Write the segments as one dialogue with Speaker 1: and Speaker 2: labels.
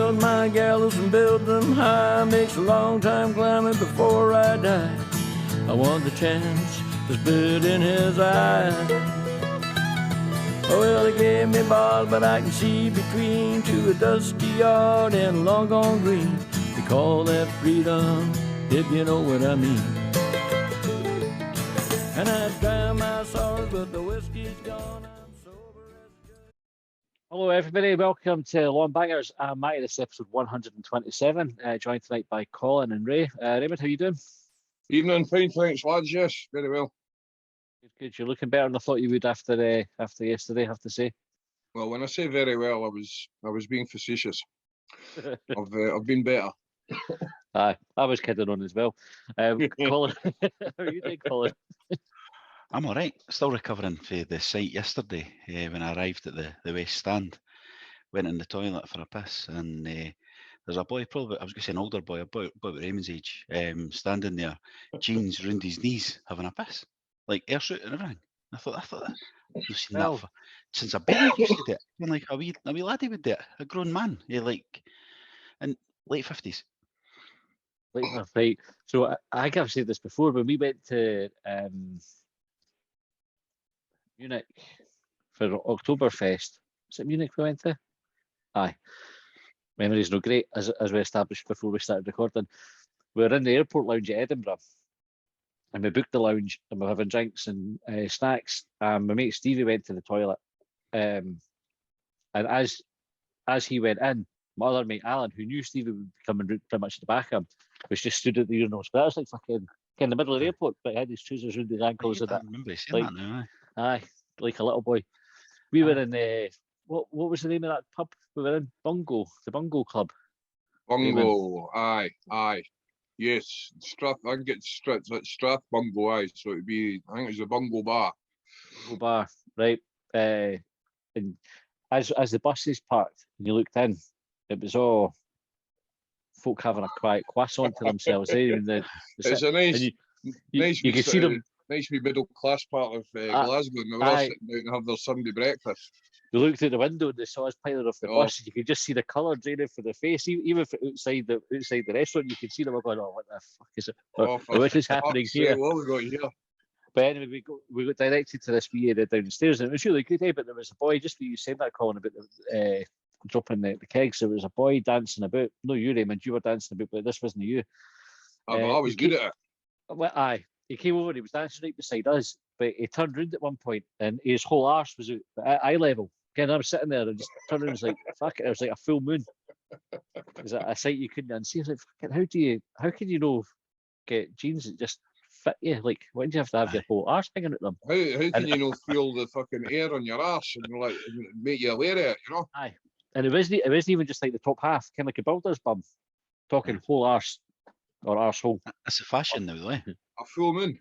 Speaker 1: build my gallows and build them high. Makes a long time climbing before I die. I want the chance to spit in his eye. Oh, well, they gave me bars, but I can see between to a dusty yard and a long gone green. They call that freedom, if you know what I mean. And I dry my sorrows, but the whiskey's gone. I'm sober as good.
Speaker 2: Hello, everybody. Welcome to Longbangers. I'm Matty. This is episode 127. Joined tonight by Colin and Ray. Raymond, how you doing?
Speaker 3: Evening, fine, thanks, lads. Yes, very well.
Speaker 2: Good. You're looking better than I thought you would after yesterday, I have to say.
Speaker 3: Well, when I say very well, I was being facetious. I've been better.
Speaker 2: Aye, I was kidding on as well. Colin, how are you doing, Colin?
Speaker 4: I'm all right. Still recovering from the sight yesterday when I arrived at the West Stand. Went in the toilet for a piss, and there's a boy, probably, I was going to say an older boy, about Raymond's age, standing there, jeans round his knees, having a piss, like air suit and everything. I thought that. I've seen that since a baby used to do it. I'm like a wee laddie would do it, a grown man, like in late 50s.
Speaker 2: Right. So I think I've said this before, when we went to Munich for Oktoberfest. Was it Munich we went to? Aye. Memory's no great, as we established before we started recording. We were in the airport lounge at Edinburgh, and we booked the lounge, and we were having drinks and snacks. And my mate Stevie went to the toilet, and as he went in, my other mate Alan, who knew Stevie would be coming pretty much at the back of him, was just stood at the urinals. But that was like fucking in the middle of the airport, but he had his trousers around his ankles and that.
Speaker 4: I remember saying that now.
Speaker 2: Aye, like a little boy. We were in what was the name of that pub? We were in Bungo, the Bungo Club.
Speaker 3: Bungo, aye. Yes, I think it's Strath Bungo, aye. So it'd be, I think it's a Bungo Bar.
Speaker 2: Bungo Bar, right. And as the buses parked and you looked in, it was all folk having a quiet croissant to themselves.
Speaker 3: It's a nice,
Speaker 2: you can see them.
Speaker 3: Nice wee middle class part of Glasgow, and they were all sitting down to have their Sunday breakfast.
Speaker 2: They looked out the window and they saw us piling off the bus, and you could just see the colour draining from the face. Even if outside the restaurant, you could see them all going, "Oh, what the fuck is it? What is happening here?"
Speaker 3: What we got here?
Speaker 2: But anyway, we got directed to this wee area downstairs, and it was really good. But there was a boy, just when you said that, Colin, about the dropping the kegs. There was a boy dancing about. No, you, Raymond, you were dancing about, but this wasn't you.
Speaker 3: I was good at it.
Speaker 2: Well, aye. He came over, he was dancing right beside us, but he turned round at one point and his whole arse was at eye level. Again, I was sitting there and just turned around and was like, fuck it, it was like a full moon. It was a sight you couldn't unsee. I was like, how can you get jeans that just fit you? Like, why do you have to have your whole arse hanging at them?
Speaker 3: How can you feel the fucking air on your arse and like make you aware of it, you know?
Speaker 2: Aye. And it wasn't even just like the top half, kind of like a builder's bum. Talking whole arse or arsehole.
Speaker 4: That's a fashion now, though, eh?
Speaker 3: A full moon.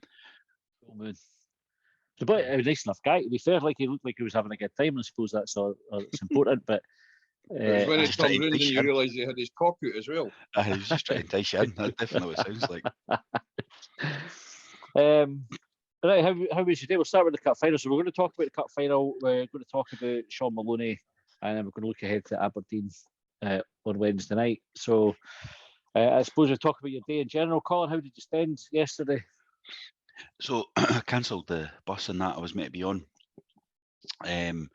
Speaker 2: The boy, a nice enough guy. To be fair, like he looked like he was having a good time. I suppose that's it's important. But
Speaker 3: it was when he turned round and you realised he had his cock out as well.
Speaker 4: He was just trying to entice you in. That's definitely what it sounds like.
Speaker 2: Right, how was your day? We'll start with the cup final. So we're going to talk about the cup final. We're going to talk about Shaun Maloney, and then we're going to look ahead to Aberdeen on Wednesday night. So I suppose we'll talk about your day in general. Colin, how did you spend yesterday?
Speaker 4: So I cancelled the bus and that I was meant to be on, and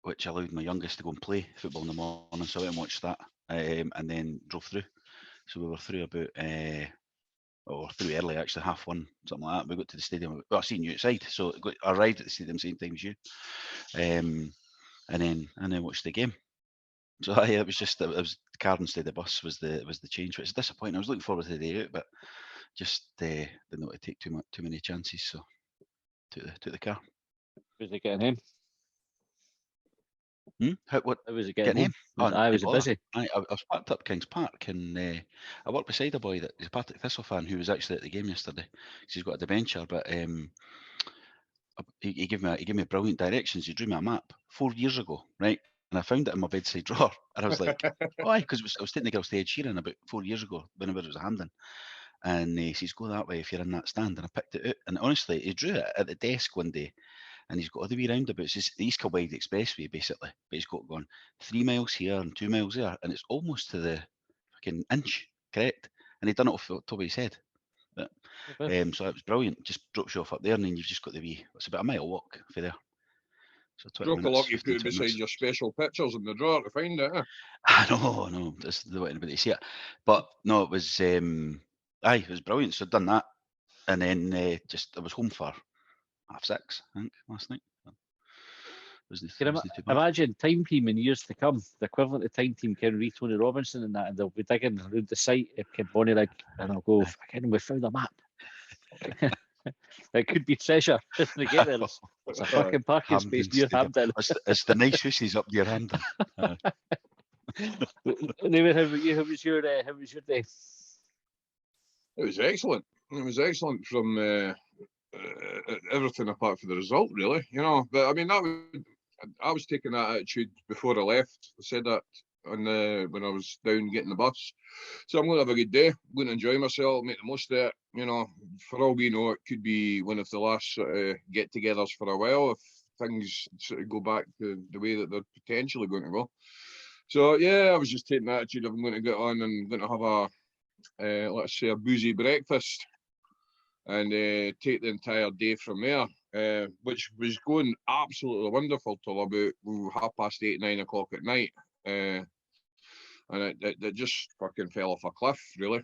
Speaker 4: which allowed my youngest to go and play football in the morning. So I went and watched that, and then drove through. So we were through about, through early actually, 1:30, something like that. We got to the stadium. Well, I seen you outside, so I arrived at the stadium same time as you, and then watched the game. So it was the car instead of the bus was the change, which is disappointing. I was looking forward to the day out, but just didn't want to take too many chances, so took the car.
Speaker 2: Was it getting home?
Speaker 4: What
Speaker 2: was it getting home? I was busy.
Speaker 4: I was parked up Kings Park, and I worked beside a boy that is a Partick Thistle fan who was actually at the game yesterday because he's got a dementia, but he gave me brilliant directions. He drew me a map 4 years ago, right? And I found it in my bedside drawer, and I was like, "Why?" Because I was taking the girls to Ed Sheeran about 4 years ago, whenever it was a Hampden. And he says, "Go that way if you're in that stand." And I picked it out, and honestly, he drew it at the desk one day, and he's got all the wee roundabouts. It's the East Kilbride Expressway basically, but he's got gone 3 miles here and 2 miles there, and it's almost to the fucking inch, correct? And he'd done it off the top of his head. But, so it was brilliant. Just drops you off up there, and then you've just got the wee. It's about a mile walk for there. So 20
Speaker 3: Stroke of
Speaker 4: minutes,
Speaker 3: luck, you
Speaker 4: 15,
Speaker 3: put it
Speaker 4: 20
Speaker 3: beside
Speaker 4: minutes.
Speaker 3: your special pictures in the drawer to find it.
Speaker 4: I know, that's the way anybody see it. But no, it was it was brilliant. So I'd done that, and then I was home for 6:30, I think, last night. Wasn't too bad.
Speaker 2: Imagine time team in years to come, the equivalent of time team Ken Reid, Tony Robinson and that, and they'll be digging around the site at Ken Bonnie, and I'll go, fucking, we found a map. It could be treasure if they get there. It's a fucking parking space near Hampden.
Speaker 4: It's the nice houses up near Hampden.
Speaker 2: David, how was your day?
Speaker 3: It was excellent. It was excellent from everything apart from the result, really. You know, but I mean, I was taking that attitude before I left. I said that when I was down getting the bus. So I'm going to have a good day. I'm going to enjoy myself, make the most of it. You know, for all we know, it could be one of the last get-togethers for a while if things sort of go back to the way that they're potentially going to go. So yeah, I was just taking the attitude of I'm going to get on and going to have a let's say a boozy breakfast and take the entire day from there, which was going absolutely wonderful till about 8:30, 9 o'clock at night. And it just fucking fell off a cliff, really.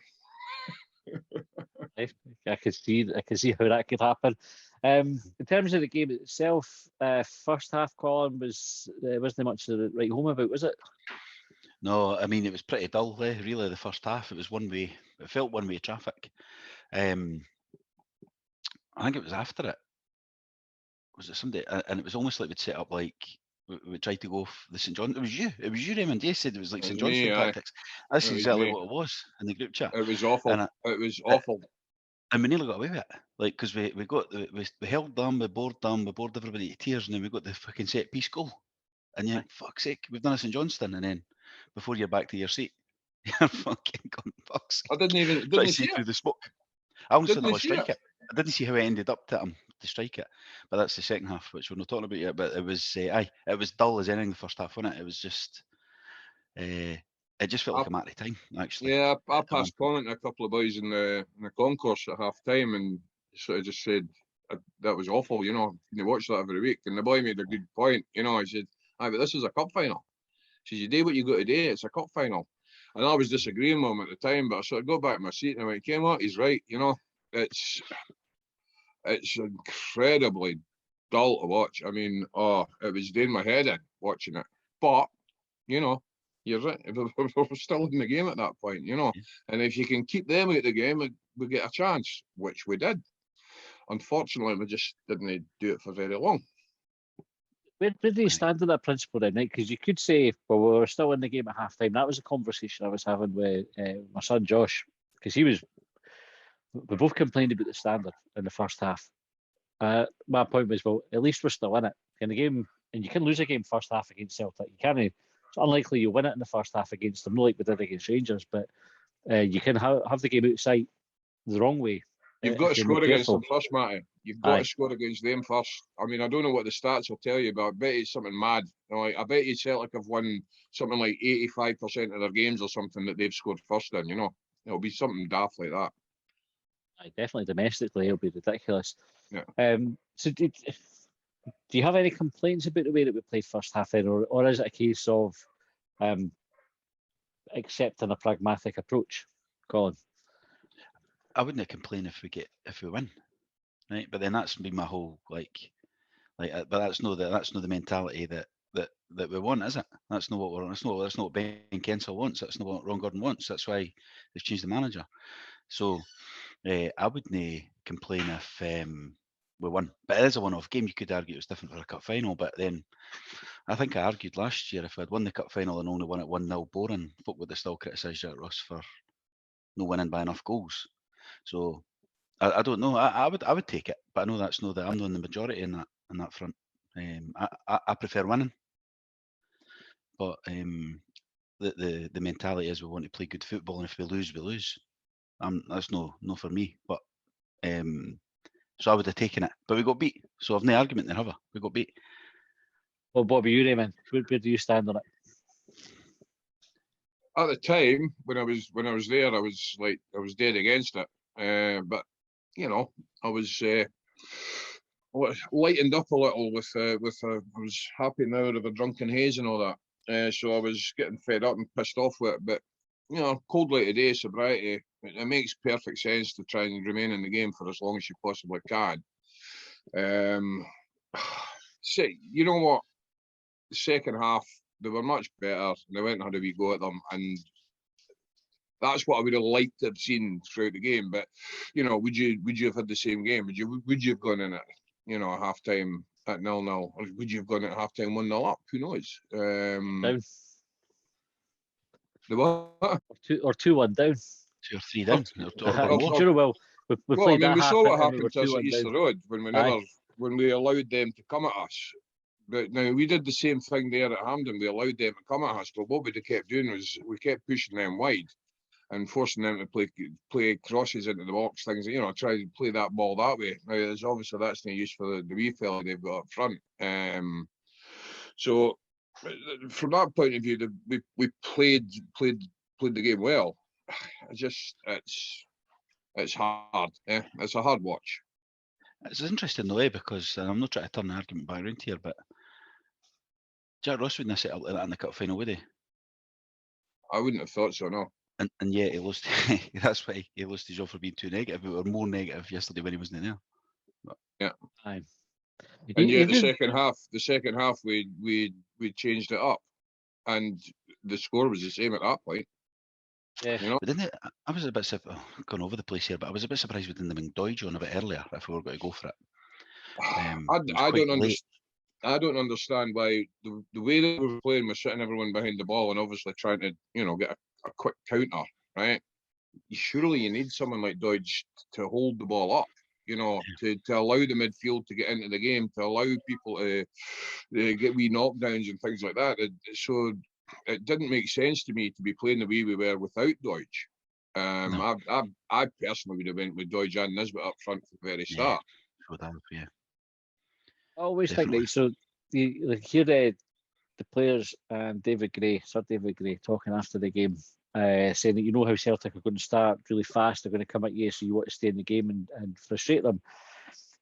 Speaker 2: I can see how that could happen. In terms of the game itself, first half, Colin, wasn't much to write home about, was it?
Speaker 4: No, I mean, it was pretty dull, really, the first half. It was one way. It felt one-way traffic. I think it was after it. Was it somebody? And it was almost like we'd set up like we tried to go off the St. John. It was you, Raymond. You said it was like St. Johnstone tactics. That's exactly what it was in the group chat.
Speaker 3: It was awful. It was awful.
Speaker 4: And we nearly got away with it, like because we held them, we bored everybody to tears, and then we got the fucking set piece goal. And you, fuck's sake, we've done a St. Johnston, and then before you're back to your seat, you're fucking gone, fuck's sake.
Speaker 3: I didn't see
Speaker 4: through
Speaker 3: it.
Speaker 4: the smoke. I almost
Speaker 3: Didn't
Speaker 4: saw
Speaker 3: see
Speaker 4: strike
Speaker 3: it.
Speaker 4: it. I didn't see how it ended up to him to strike it, but that's the second half, which we're not talking about yet. But it was, it was dull as anything the first half, wasn't it? It was just, it just felt like a matter of time, actually.
Speaker 3: Yeah, I passed comment to a couple of boys in the concourse at half time and sort of just said that was awful. You know, you watch that every week, and the boy made a good point. You know, he said, "Aye, but this is a cup final." He says, "You do what you got to do. It's a cup final." And I was disagreeing with him at the time, but I sort of got back in my seat and I went, "Came out, he's right." You know, it's incredibly dull to watch. I mean, it was doing my head in watching it. But you know, you're right. We're still in the game at that point, you know. And if you can keep them out of the game, we get a chance, which we did. Unfortunately, we just didn't do it for very long.
Speaker 2: Where do you stand on that principle then, right? Because you could say, well, we were still in the game at half time. That was a conversation I was having with my son Josh, because we both complained about the standard in the first half. My point was, well, at least we're still in it. In the game, and you can lose a game first half against Celtic. You can't. It's unlikely you win it in the first half against them, not like we did against Rangers, but you can have the game outside the wrong way.
Speaker 3: You've got to score against them first, Matty. You've got to score against them first. I mean, I don't know what the stats will tell you, but I bet it's something mad. You know, I bet you Celtic have won something like 85% of their games or something that they've scored first in, you know. It'll be something daft like that.
Speaker 2: Definitely domestically, it'll be ridiculous.
Speaker 3: Yeah.
Speaker 2: So do you have any complaints about the way that we played first half then, or is it a case of accepting a pragmatic approach, Colin?
Speaker 4: I wouldn't complain if we win, right? But then that's been my whole but that's not the mentality that we want, is it? That's not what that's not what Ben Kensel wants. That's not what Ron Gordon wants. That's why they've changed the manager. So I wouldn't complain if we won. But it is a one-off game. You could argue it was different for a cup final, but then I think I argued last year if I'd won the cup final and only won it 1-0 boring, folk would have still criticised Jack Ross for no winning by enough goals. So I don't know. I would take it, but I know that's not that I'm not in the majority in that front. I prefer winning, but the mentality is we want to play good football, and if we lose, we lose. That's no for me. But So I would have taken it. But we got beat. So I've no argument there, have I? We got beat.
Speaker 2: Well, Bobby, you, Raymond, where do you stand on it?
Speaker 3: At the time when I was there, I was dead against it. But you know, I was lightened up a little with I was happy now of a drunken haze and all that. So I was getting fed up and pissed off with it. But you know, cold light of day, sobriety, it makes perfect sense to try and remain in the game for as long as you possibly can. See, you know what? The second half, they were much better. They went and had a wee go at them, and that's what I would have liked to have seen throughout the game. But you know, would you have had the same game? Would you have gone in at, you know, half time at 0-0, or would you have gone at half time 1-0 up? Who knows?
Speaker 2: Down.
Speaker 3: The what?
Speaker 2: Or 2-1 down.
Speaker 4: 2 or 3 down.
Speaker 3: Well,
Speaker 2: Do you know, well, we
Speaker 3: Well, I
Speaker 2: played
Speaker 3: mean,
Speaker 2: that
Speaker 3: we
Speaker 2: half
Speaker 3: saw what
Speaker 2: and we
Speaker 3: happened
Speaker 2: were
Speaker 3: to us
Speaker 2: 2-1
Speaker 3: at Easter
Speaker 2: down.
Speaker 3: Road when we allowed them to come at us. But now we did the same thing there at Hampden. We allowed them to come at us, but what we kept doing was we kept pushing them wide and forcing them to play crosses into the box, things, you know, try to play that ball that way. Now, there's obviously that's no use for the wee fella they've got up front. So from that point of view, we played the game well. It's hard. It's a hard watch.
Speaker 4: It's interesting the way, because I'm not trying to turn the argument back around here, but Jack Ross wouldn't have set up like that in the cup final, would he?
Speaker 3: I wouldn't have thought so, no.
Speaker 4: And yet he lost. That's why he lost his job for being too negative. We were more negative yesterday when he wasn't there. But,
Speaker 3: yeah.
Speaker 2: Aye.
Speaker 3: And yet the second half we changed it up, and the score was the same at that point.
Speaker 2: Yeah.
Speaker 3: You know?
Speaker 4: But didn't it, I was a bit gone over the place here, but I was a bit surprised we didn't bring Doige on a bit earlier if we were going to go for it.
Speaker 3: I don't understand why the way that we were playing was sitting everyone behind the ball and obviously trying to, you know, get a quick counter, right? Surely you need someone like Doige to hold the ball up, you know, to allow the midfield to get into the game, to allow people to get wee knockdowns and things like that. So it didn't make sense to me to be playing the way we were without Doige.
Speaker 4: No.
Speaker 3: I personally would have went with Doige and Nisbet up front from the very start.
Speaker 4: Yeah.
Speaker 2: I always
Speaker 4: Definitely.
Speaker 2: think that. So you hear the players and Sir David Gray talking after the game, saying that you know how Celtic are going to start really fast, they're going to come at you, so you want to stay in the game and frustrate them.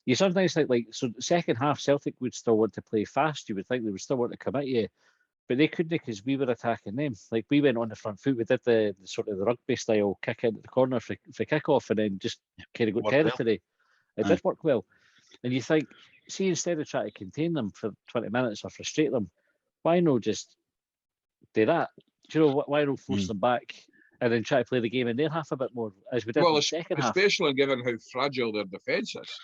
Speaker 2: You sometimes think, like, so the second half Celtic would still want to play fast. You would think they would still want to come at you, but they couldn't because we were attacking them. Like, we went on the front foot, we did the sort of the rugby style kick into the corner for kick-off and then just kind of got territory. It did work well. And you think, see, instead of trying to contain them for 20 minutes or frustrate them, why not just do that? Do you know, why not force them back and then try to play the game in their half a bit more, as we did in the second half?
Speaker 3: Especially given how fragile their defence is.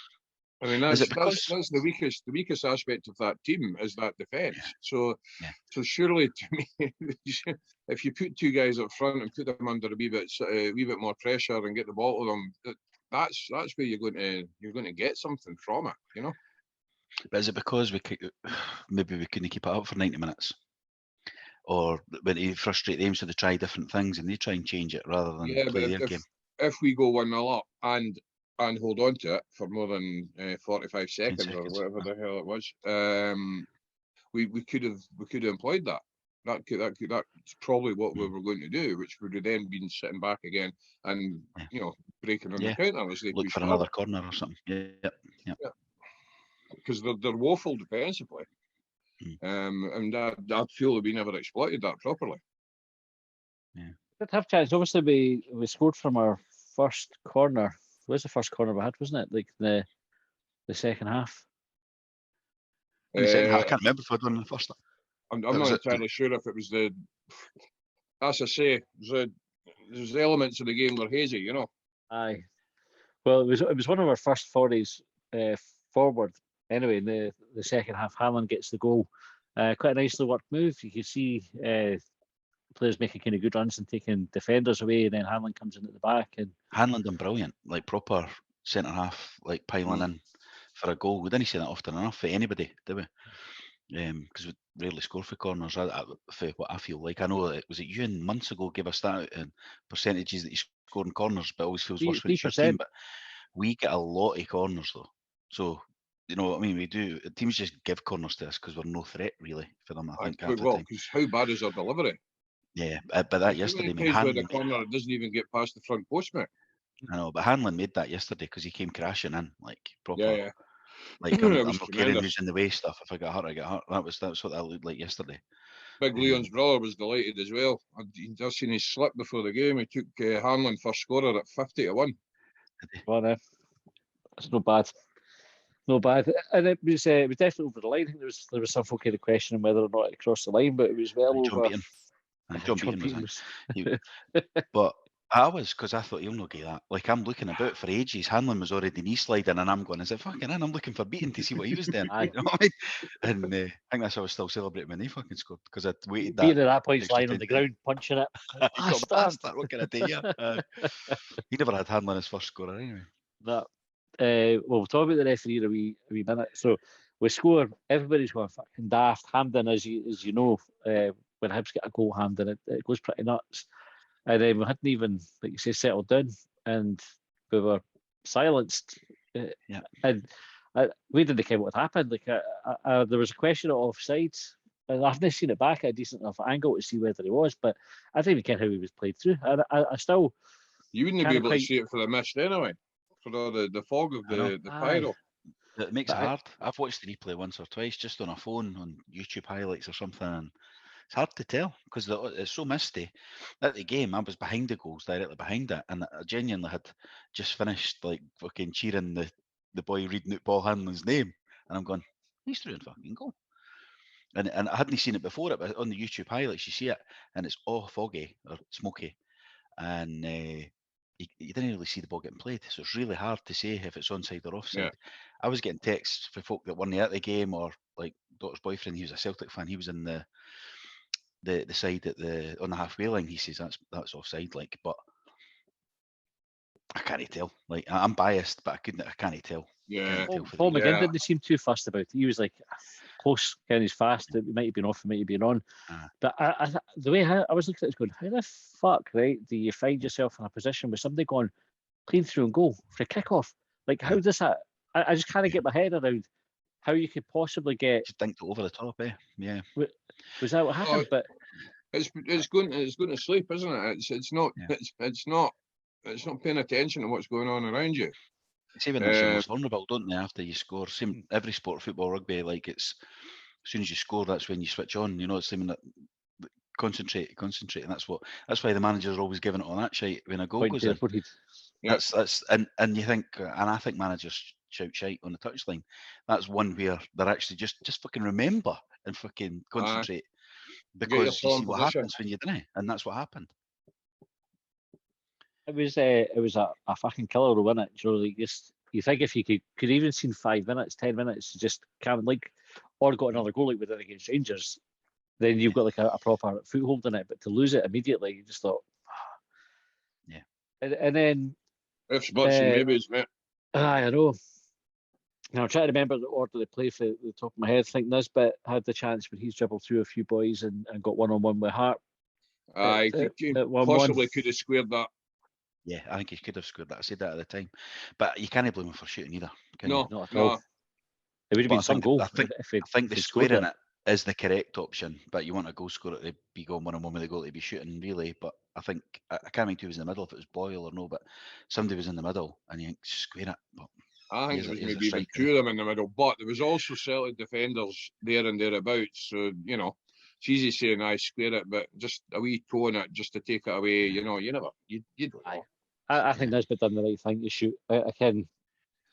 Speaker 3: I mean, that's the weakest aspect of that team is that defence. So surely, to me, if you put two guys up front and put them under a wee bit more pressure and get the ball to them, that's where you're going to get something from it, you know.
Speaker 4: But is it because maybe we couldn't keep it up for 90 minutes? Or when they frustrate them, so they try different things and they try and change it rather than play their game?
Speaker 3: If we go 1-0 up and hold on to it for more than 45 seconds or whatever the hell it was, we could have employed that. That's probably what we were going to do, which would have then been sitting back again and you know, breaking on the counter as they
Speaker 4: look for another corner or something. Yeah.
Speaker 3: Because they're woeful defensively, and I feel that we never exploited that properly.
Speaker 2: Yeah, did have chance. Obviously, we scored from our first corner. It was the first corner we had, wasn't it? Like the second half.
Speaker 4: In the second half, I can't remember if I'd won the first.
Speaker 3: I'm not entirely sure if it was the. As I say, there's elements of the game were hazy, you know.
Speaker 2: Aye. Well, it was one of our first forays forward. Anyway, in the second half, Hanlon gets the goal. Quite a nicely worked move. You can see players making kind of good runs and taking defenders away, and then Hanlon comes in at the back. And
Speaker 4: Hanlon done brilliant, like proper centre half, like piling in for a goal. We didn't see that often enough for anybody, did we? Because we rarely score for corners. For what I feel like, I know it was you months ago gave us that and percentages that you score in corners, but it always feels worse when it's your team. But we get a lot of corners though. So, you know what I mean? We do. Teams just give corners to us because we're no threat really for them. I think half the
Speaker 3: Well,
Speaker 4: time.
Speaker 3: because how bad is our delivery?
Speaker 4: Yeah, but that
Speaker 3: How
Speaker 4: yesterday,
Speaker 3: many
Speaker 4: I mean,
Speaker 3: times where the
Speaker 4: Hanlon.
Speaker 3: corner doesn't even get past the front post, mate?
Speaker 4: I know, but Hanlon made that yesterday because he came crashing in like proper.
Speaker 3: Yeah.
Speaker 4: Like
Speaker 3: It
Speaker 4: I'm
Speaker 3: was
Speaker 4: not caring
Speaker 3: tremendous.
Speaker 4: who's in the way stuff. If I get hurt, I get hurt. That's what that looked like yesterday.
Speaker 3: Big Leon's brother was delighted as well. I'd just seen his slip before the game. He took Hanlon first scorer at 50-1.
Speaker 2: Well, it's not bad. No bad. And it was definitely over the line. I think there was some folk here questioning whether or not it crossed the line, but it was well
Speaker 4: John
Speaker 2: over.
Speaker 4: Beaton. John Beaton was in.
Speaker 2: was.
Speaker 4: But I was, because I thought he'll not get that. Like, I'm looking about for ages. Hanlon was already knee sliding, and I'm going, is it fucking in? I'm looking for Beaton to see what he was doing.
Speaker 2: Aye.
Speaker 4: You know what I mean? And I think that's how I was still celebrating when he fucking scored, because I'd waited that.
Speaker 2: Beaton at that point,
Speaker 4: extra
Speaker 2: lying on
Speaker 4: 10
Speaker 2: the ground, punching it.
Speaker 4: You
Speaker 2: Bastard.
Speaker 4: bastard, what can I tell you? He never had Hanlon as first scorer anyway.
Speaker 2: That we'll talk about the referee in a wee minute. So we score, everybody's going fucking daft. Hampden, as you know, when Hibs get a goal, Hampden, it goes pretty nuts. And then we hadn't even, like you say, settled down, and we were silenced.
Speaker 4: Yeah.
Speaker 2: And we didn't care what happened. Like there was a question of offsides. And I've never seen it back at a decent enough angle to see whether he was, but I didn't even care how he was played through. I still.
Speaker 3: You wouldn't be
Speaker 2: Kinda
Speaker 3: able
Speaker 2: quite-
Speaker 3: to see it for the mist anyway, for the fog of the
Speaker 2: Aye.
Speaker 3: pyro.
Speaker 4: It makes
Speaker 2: But
Speaker 4: it hard. I've watched the replay once or twice just on a phone on YouTube highlights or something, and it's hard to tell because it's so misty. At the game, I was behind the goals, directly behind it, and I genuinely had just finished like fucking cheering the boy reading out Paul Hanlon's name, and I'm going, he's through and fucking goal. And I hadn't seen it before, but on the YouTube highlights you see it, and it's all foggy or smoky, and you didn't really see the ball getting played, so it's really hard to say if it's onside or offside.
Speaker 3: Yeah.
Speaker 4: I was getting texts from folk that weren't at the game, or like daughter's boyfriend, he was a Celtic fan, he was in the side on the halfway line. He says that's offside, like, but I can't tell. Like, I'm biased, but I can't tell.
Speaker 3: Yeah.
Speaker 2: Paul McGinn
Speaker 3: Yeah.
Speaker 2: didn't seem too fussed about it. He was like close, kind of fast. It might have been off, it might have been on. But the way I was looking at it, going, how the fuck, right, do you find yourself in a position with somebody going clean through and goal for a kickoff? Like, how does that? I just can't get my head around how you could possibly get.
Speaker 4: Just dinked over the top, eh? Yeah.
Speaker 2: Was that what happened? But
Speaker 3: It's going to sleep, isn't it? It's not
Speaker 4: Yeah.
Speaker 3: it's not paying attention to what's going on around you.
Speaker 4: It's even the most vulnerable, don't they? After you score, same every sport, football, rugby, like it's as soon as you score, that's when you switch on. You know, it's something that concentrate, and that's why the managers are always giving it on that shite when a goal
Speaker 2: point
Speaker 4: goes
Speaker 2: there,
Speaker 4: in.
Speaker 2: what he'd-
Speaker 3: Yeah.
Speaker 4: That's and you think, and I think managers shout shite on the touchline. That's one where they're actually just fucking remember and fucking concentrate because you
Speaker 3: strong
Speaker 4: see what
Speaker 3: position.
Speaker 4: happens when you didn't, and that's what happened.
Speaker 2: It was a fucking killer, wasn't it? You know, like just you think if you could even seen 5 minutes, 10 minutes, just can't like, or got another goal like we did against Rangers, then you've got like a proper foothold in it. But to lose it immediately, you just thought,
Speaker 4: Yeah.
Speaker 2: And then
Speaker 3: Ifs, buts, and maybes, mate.
Speaker 2: I know. Now I'm trying to remember the order they play for the top of my head. I think Nisbet had the chance when he's dribbled through a few boys and got 1-on-1 with Hart.
Speaker 3: I think he
Speaker 2: at 1-1.
Speaker 3: possibly could have squared that.
Speaker 4: Yeah, I think he could have scored that. I said that at the time, but you can't blame him for shooting either. Can
Speaker 3: No,
Speaker 4: you?
Speaker 2: Not at all.
Speaker 3: no.
Speaker 2: It would have
Speaker 4: But
Speaker 2: been some goal.
Speaker 4: I think the
Speaker 2: he'd scored
Speaker 4: squaring it is the correct option, but you want a goal scorer to be going 1-on-1 with the goal to be shooting, really. But I think I can't think who was in the middle, if it was Boyle or no, but somebody was in the middle, and you think square it. But
Speaker 3: I think
Speaker 4: He's
Speaker 3: there
Speaker 4: a-
Speaker 3: was
Speaker 4: he's a
Speaker 3: maybe even
Speaker 4: striker.
Speaker 3: two of them in the middle, but there was also Celtic defenders there and thereabouts. So, you know, it's easy saying I square it, but just a wee toe in it just to take it away, you know, you don't know.
Speaker 2: Aye. I think Nisbet done the right thing to shoot. Again,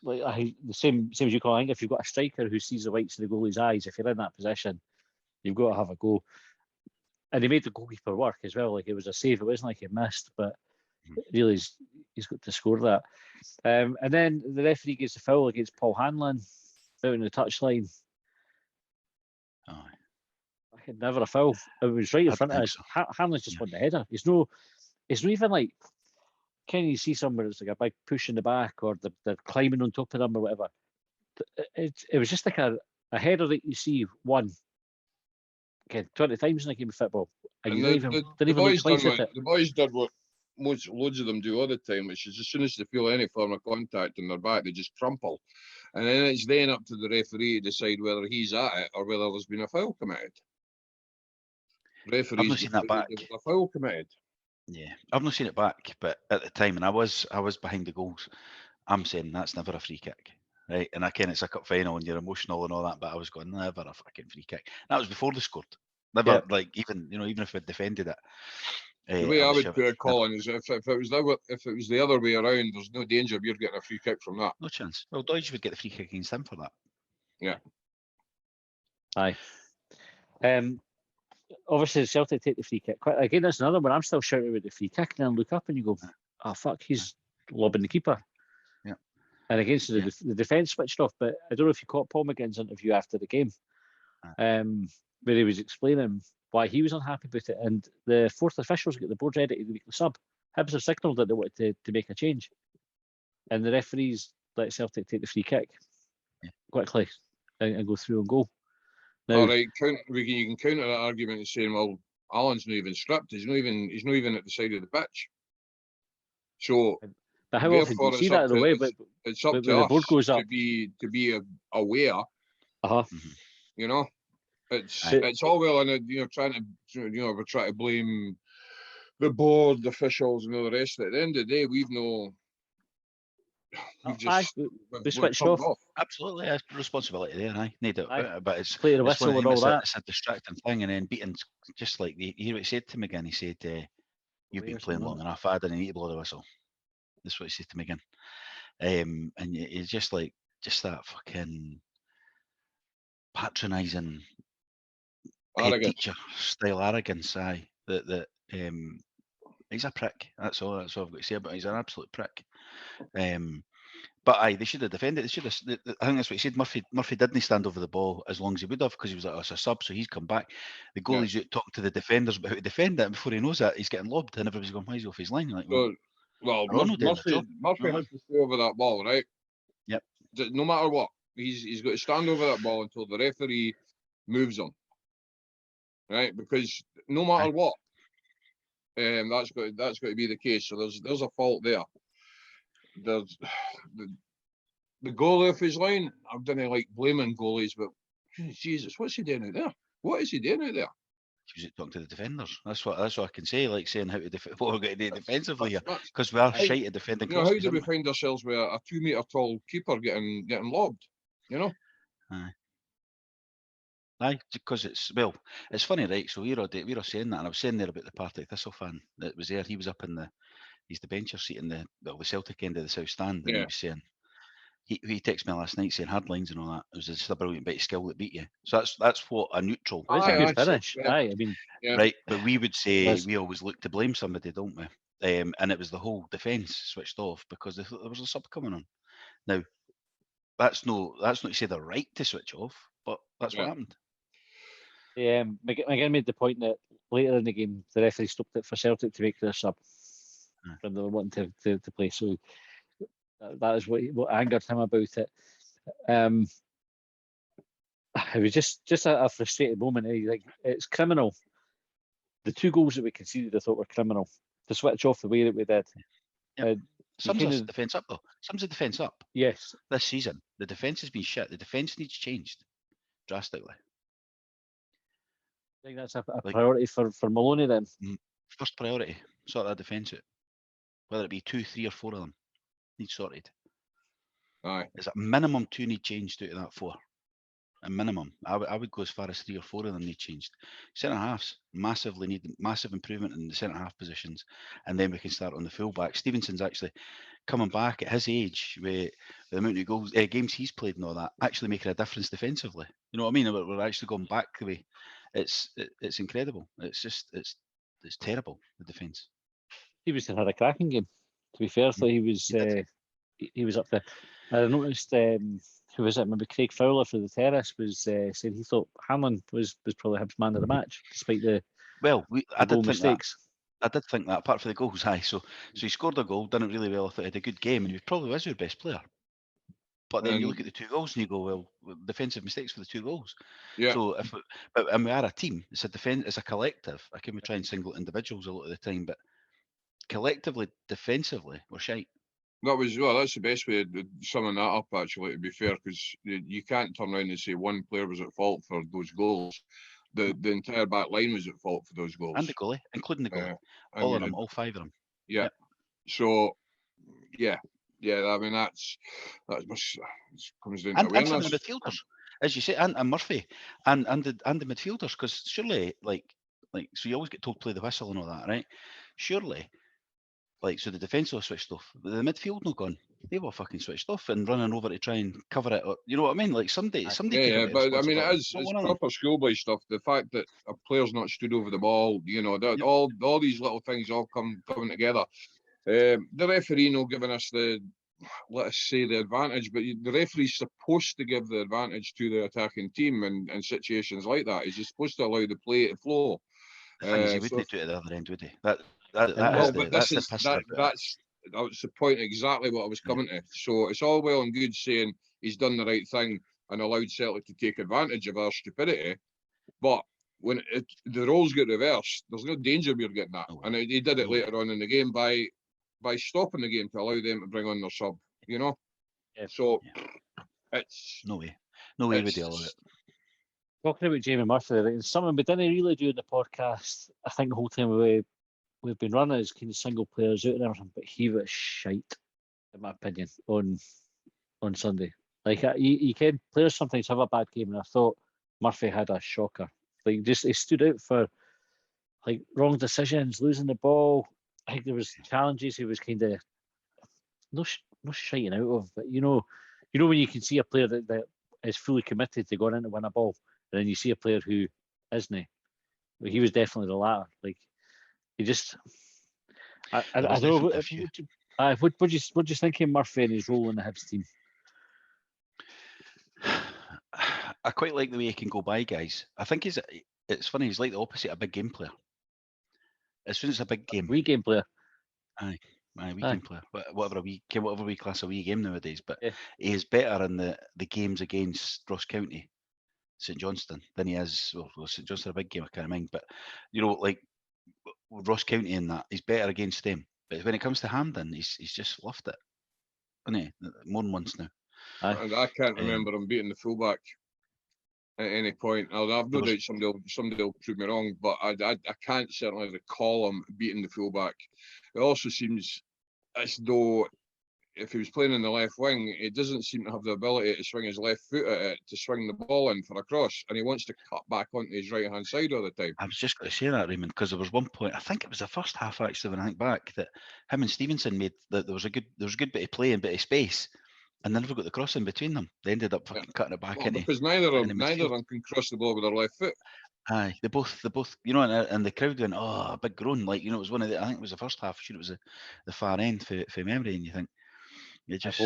Speaker 2: like the same as you call. I think if you've got a striker who sees the whites of the goalie's eyes, if you're in that position, you've got to have a go. And he made the goalkeeper work as well. Like it was a save. It wasn't like he missed, but really he's got to score that. And then the referee gets a foul against Paul Hanlon out on the touchline.
Speaker 4: Aye.
Speaker 2: I had never a foul. It was right in
Speaker 4: I
Speaker 2: front of
Speaker 4: think
Speaker 2: us.
Speaker 4: so.
Speaker 2: Hanlon's just
Speaker 4: Yeah.
Speaker 2: won the header. It's not even like, can you see somewhere it's like a big push in the back or they're climbing on top of them or whatever. It was just like a header that you see one, okay, 20 times in a game of football. And you don't even look
Speaker 3: boys
Speaker 2: twice at it.
Speaker 3: the boys did what loads of them do all the time, which is as soon as they feel any form of contact in their back, they just crumple. And then it's then up to the referee to decide whether he's at it or whether there's been a foul committed. Referees
Speaker 4: not seen that back.
Speaker 3: there was a foul committed.
Speaker 4: Yeah, I've not seen it back, but at the time, and I was behind the goals. I'm saying that's never a free kick, right? And I ken it's a cup final and you're emotional and all that, but I was going never a fucking free kick. That was before they scored. Never
Speaker 2: Yeah.
Speaker 4: like even if we defended it.
Speaker 3: The way I
Speaker 4: was
Speaker 3: would
Speaker 4: shouting,
Speaker 3: put it,
Speaker 4: never.
Speaker 3: Colin, is if it was the other way around, there's no danger of you getting a free kick from that.
Speaker 4: No chance. Well, Dodge would get the free kick against him for that.
Speaker 3: Yeah.
Speaker 2: Aye. Obviously, Celtic take the free kick. Again, that's another one. I'm still shouting with the free kick, and then look up and you go, "Oh fuck, he's lobbing the keeper."
Speaker 4: Yeah.
Speaker 2: And against the defence switched off. But I don't know if you caught Paul McGinn's interview after the game, where he was explaining why he was unhappy with it, and the fourth officials get the board ready to make the sub. Hibs have signalled that they wanted to make a change, and the referees let Celtic take the free kick quickly and go through and goal. Now,
Speaker 3: All right, you can counter that argument and saying, well, Alan's not even stripped. He's not even at the side of the pitch. So,
Speaker 2: but how often do you see that in the way? But
Speaker 3: it's up
Speaker 2: when
Speaker 3: to
Speaker 2: the
Speaker 3: us
Speaker 2: board goes up.
Speaker 3: to be aware. You know, it's all well and we're trying to blame the board, the officials, and all the rest of it. At the end of the day, we've
Speaker 2: switched
Speaker 3: turned
Speaker 2: off.
Speaker 4: Absolutely, it's responsibility there. I need it, but it's
Speaker 2: play the whistle and all that.
Speaker 4: It's a distracting thing, and then beating just like you hear what he said to me again. He said, "You've been playing long enough. I didn't need to blow the whistle." That's what he said to me again. And it's just that fucking patronising head teacher style arrogance. Aye, that he's a prick. That's all I've got to say about him. He's an absolute prick. But aye, they should have defended. They should have. I think that's what he said. Murphy didn't stand over the ball as long as he would have because he was a sub, so he's come back. The goalie's out talking to the defenders about how to defend it, and before he knows that, he's getting lobbed, and everybody's going, "Why is he off his line?" You're like,
Speaker 3: Murphy has to stay over that ball, right?
Speaker 4: Yep.
Speaker 3: No matter what, he's got to stand over that ball until the referee moves him, right? Because no matter what, that's got to be the case. So there's a fault there. There's the goalie off his line. I don't like blaming goalies, but Jesus, what's he doing out there? What is he doing out there?
Speaker 4: He was talking to the defenders. That's what I can say. Like saying how to what we're going to do defensively here, because we are shite at defending.
Speaker 3: How do we find ourselves with a 2 metre tall keeper getting lobbed? You know.
Speaker 4: Aye, because it's funny, right? So we were saying that, and I was saying there about the Partick Thistle fan that was there. He was up in he's the bencher seat in the Celtic end of the south stand, and he was saying he texted me last night saying hard lines and all that. It was just a brilliant bit of skill that beat you. So that's what a neutral.
Speaker 2: It's a good finish. Aye, I mean,
Speaker 4: right, but we would say we always look to blame somebody, don't we? And it was the whole defence switched off because there was a sub coming on. Now, that's not to say they're right to switch off, but that's what happened.
Speaker 2: McGinn made the point that later in the game, the referee stopped it for Celtic to make their sub when they were wanting to play. So that is what angered him about it. It was just a frustrated moment. Like, it's criminal. The 2 goals that we conceded, I thought were criminal. To switch off the way that we did.
Speaker 4: Sums the defence up, though. Sums the defence up.
Speaker 2: Yes.
Speaker 4: This season, the defence has been shit. The defence needs changed drastically.
Speaker 2: I think that's a priority for Maloney then.
Speaker 4: First priority, sort that defence out. Whether it be 2, 3 or 4 of them, needs sorted.
Speaker 3: Aye.
Speaker 4: There's a minimum 2 need changed out of that 4. A minimum. I would go as far as 3 or 4 of them need changed. Centre halves massively need massive improvement in the centre half positions, and then we can start on the full back. Stevenson's actually coming back at his age with the amount of goals, games he's played and all that, actually making a difference defensively. You know what I mean? We're actually going back the way. It's incredible. It's just it's terrible, the defence.
Speaker 2: Stevenson had a cracking game. To be fair, so he was up there. I noticed who was it? Maybe Craig Fowler for the Terrace was saying he thought Hamlin was probably Hibs man of the match, despite the mistakes.
Speaker 4: I did think that, apart from the goals, aye. So he scored a goal, done it really well. I thought he had a good game, and he probably was your best player. But then you look at the 2 goals and you go, well, defensive mistakes for the 2 goals.
Speaker 3: Yeah.
Speaker 4: So and we are a team. It's a collective. I can try and single individuals a lot of the time, but collectively, defensively, we're shite.
Speaker 3: That's the best way of summing that up, actually, to be fair, because you can't turn around and say one player was at fault for those goals. The entire back line was at fault for those goals.
Speaker 4: And the goalie, including the goalie.
Speaker 3: And
Speaker 4: All of them, all 5 of them.
Speaker 3: Yeah.
Speaker 4: Yep.
Speaker 3: So, yeah. I mean, that comes down to
Speaker 4: And some
Speaker 3: awareness.
Speaker 4: of the midfielders, as you say, and Murphy, and the midfielders, because surely, so you always get told play the whistle and all that, right? Surely, so the defence will switched off, but the midfield not gone. They were fucking switched off and running over to try and cover it. Or, you know what I mean? Like somebody.
Speaker 3: Yeah, but I mean, it's
Speaker 4: Not one of them.
Speaker 3: proper schoolboy stuff. The fact that a player's not stood over the ball, that
Speaker 4: Yep.
Speaker 3: all these little things all coming together. The referee not giving us the advantage, but the referee's supposed to give the advantage to the attacking team in situations like that. He's just supposed to allow the play to flow.
Speaker 4: The thing is, he wouldn't do it at the other end, would he? That's
Speaker 3: the point exactly what I was coming to. So it's all well and good saying he's done the right thing and allowed Celtic to take advantage of our stupidity, but when the roles get reversed, there's no danger we're getting that. And he did it later on in the game by stopping the game to allow them to bring on their sub. Yeah. So it's
Speaker 4: no way would they allow it.
Speaker 2: Talking about Jamie Murphy, it's something we didn't really do in the podcast. I think the whole time we've been running as kind of single players out and everything, but he was shite, in my opinion, on Sunday. Like you can players sometimes have a bad game, and I thought Murphy had a shocker. Like he stood out for like wrong decisions, losing the ball. I think there was challenges he was kind of no shiting out of, but you know when you can see a player that is fully committed to going in to win a ball, and then you see a player who isn't. But he was definitely the latter. Like he just, I don't know. What do you think of Murphy and his role in the Hibs team?
Speaker 4: I quite like the way he can go by guys. I think it's funny. He's like the opposite of a big game player. As soon as it's a big game,
Speaker 2: Wee game player.
Speaker 4: Aye, game player. Whatever we class a wee game nowadays. But he is better in the games against Ross County, St Johnstone, than he is. Well, St Johnstone a big game, I can't mind. But like Ross County in that, he's better against them. But when it comes to Hampden, he's just fluffed it, hasn't he? More than once now.
Speaker 3: And I can't remember him beating the fullback at any point. I've no doubt somebody will prove me wrong, but I can't certainly recall him beating the fullback. It also seems as though if he was playing in the left wing, he doesn't seem to have the ability to swing his left foot at it to swing the ball in for a cross, and he wants to cut back onto his right hand side all the time.
Speaker 4: I was just going to say that, Raymond, because there was one point, I think it was the first half actually, when I think back, that him and Stevenson made that there was a good bit of play and bit of space, and they never got the cross in between them. They ended up fucking cutting it back into
Speaker 3: because neither of them can cross the ball with their left foot.
Speaker 4: Aye, they both, and the crowd went, oh, a big groan, like it was one of the. I think it was the first half. Sure, it was the far end for memory, and you think they just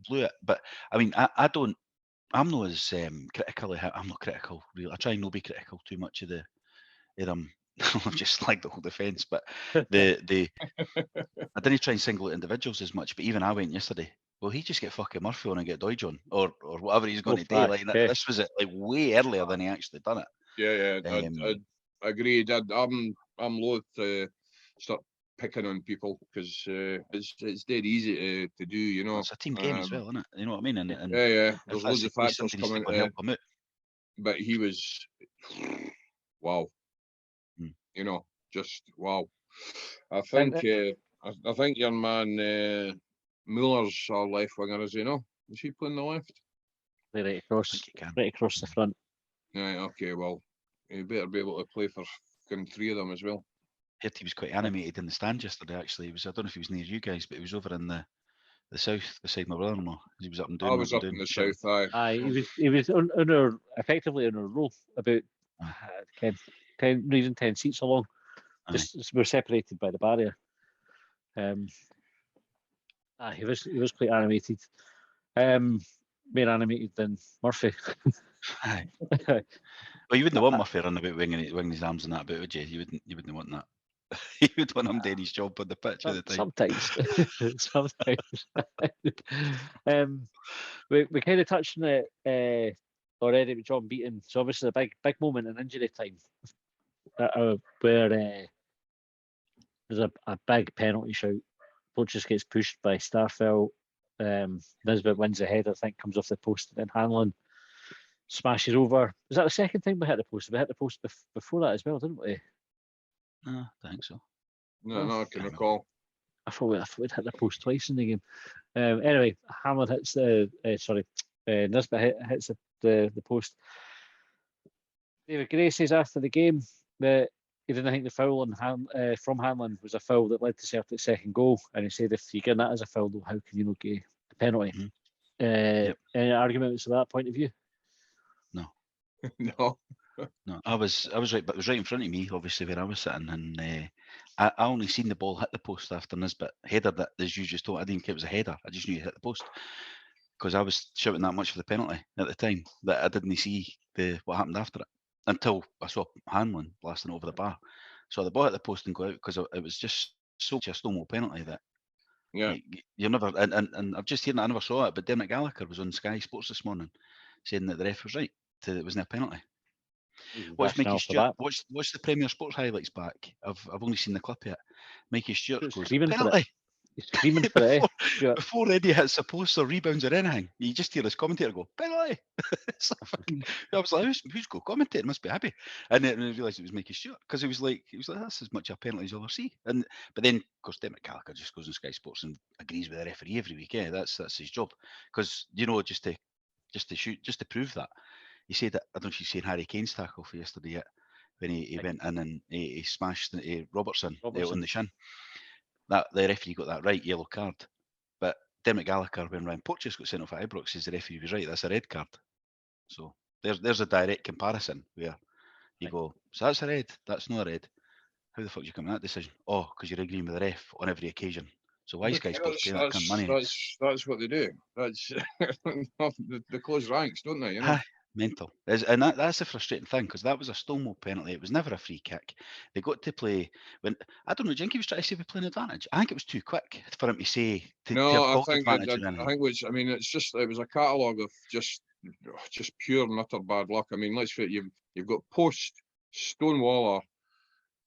Speaker 4: blew it. But I mean, I'm not as critical. I'm not critical, really. I try not to be critical too much of them. I'm just like the whole defence, but I didn't try and single out individuals as much. But even I went yesterday. Well, he just get fucking Murphy on and get Doige on, or whatever he's going to do. Like this was it, like way earlier than he actually done it.
Speaker 3: Yeah, I agreed. I'm loath to start picking on people because it's dead easy to do. You know,
Speaker 4: it's a team game as well, isn't it? You know what I mean? And
Speaker 3: there's loads of factors coming
Speaker 4: to help him out.
Speaker 3: But he was wow. You know, just wow. I think your man Muller's our left winger, is he? No, is he playing the left?
Speaker 2: Right across the front.
Speaker 3: Right. Okay. Well, he better be able to play for three of them as well.
Speaker 4: I heard he was quite animated in the stand yesterday. Actually, I don't know if he was near you guys, but he was over in the south beside my brother-in-law. He was up and doing.
Speaker 3: I was up in the south.
Speaker 2: He was effectively on a row about 10 seats along. Just we're separated by the barrier. He was quite animated. More animated than Murphy.
Speaker 4: Aye. Well, you wouldn't want Murphy running about winging his arms and that about, would you? You wouldn't want that. You would want him doing his job on the pitch all the time.
Speaker 2: Sometimes. We kind of touched on it already with John Beaton. So obviously a big moment in injury time where there's a big penalty shout Porteous gets pushed by Starfelt. Nisbet wins the header, I think, comes off the post, and then Hanlon smashes over. Was that the second time we hit the post? We hit the post before that as well, didn't we?
Speaker 4: No, I think so.
Speaker 3: No, I can recall.
Speaker 2: I thought we'd hit the post twice in the game. Anyway, Hanlon hits Nisbet hits the post. David Gray says after the game that he didn't think the foul on from Hanlon was a foul that led to Celtic's second goal, and he said if you get that as a foul, though, how can you not get a penalty?
Speaker 4: Yep.
Speaker 2: Any arguments from that point of view?
Speaker 4: No.
Speaker 3: No.
Speaker 4: No, I was right, but it was right in front of me, obviously, where I was sitting, and I only seen the ball hit the post after Nisbet headered it, as you just told. I didn't care it was a header. I just knew it hit the post because I was shouting that much for the penalty at the time that I didn't see what happened after it until I saw Hanlon blasting over the bar. So the ball hit the post and go out because it was just such a slow-mo penalty that you never. And I've just heard that I never saw it, but Dermot Gallagher was on Sky Sports this morning saying that the ref was right. It wasn't a penalty. Watch Mikey Stewart. Watch the Premier Sports highlights back. I've only seen the clip yet. Mikey Stewart goes penalty.
Speaker 2: He's screaming for it.
Speaker 4: Before Eddie hits a post or rebounds or anything, you just hear his commentator go penalty. I was like, who's go commentating? Must be happy. And then I realised it was Mikey Stewart because he was like, that's as much a penalty as you'll ever see. But then of course Dermot Gallagher just goes on Sky Sports and agrees with the referee every week. Yeah, that's his job. Because just to prove that. He said that, I don't know if you've seen Harry Kane's tackle for yesterday yet, when he went in and he smashed Robertson on the shin. That the referee got that right, yellow card. But Dermot Gallagher, when Ryan Porteous got sent off at Ibrox, says the referee was right, that's a red card. So there's a direct comparison where you go, so that's a red, that's not a red. How the fuck do you come to that decision? Oh, because you're agreeing with the ref on every occasion. So why is Sky Sports paying that kind of money?
Speaker 3: That's what they do. That's they close ranks, don't they? You know.
Speaker 4: Mental. And that's the frustrating thing, because that was a Stonewall penalty. It was never a free kick. They got to play when I don't know. Do you think he was trying to say we playing advantage? I think it was too quick for him to say
Speaker 3: I think it's just it was a catalogue of just pure and utter bad luck. I mean, let's face it, you've got Post, Stonewaller,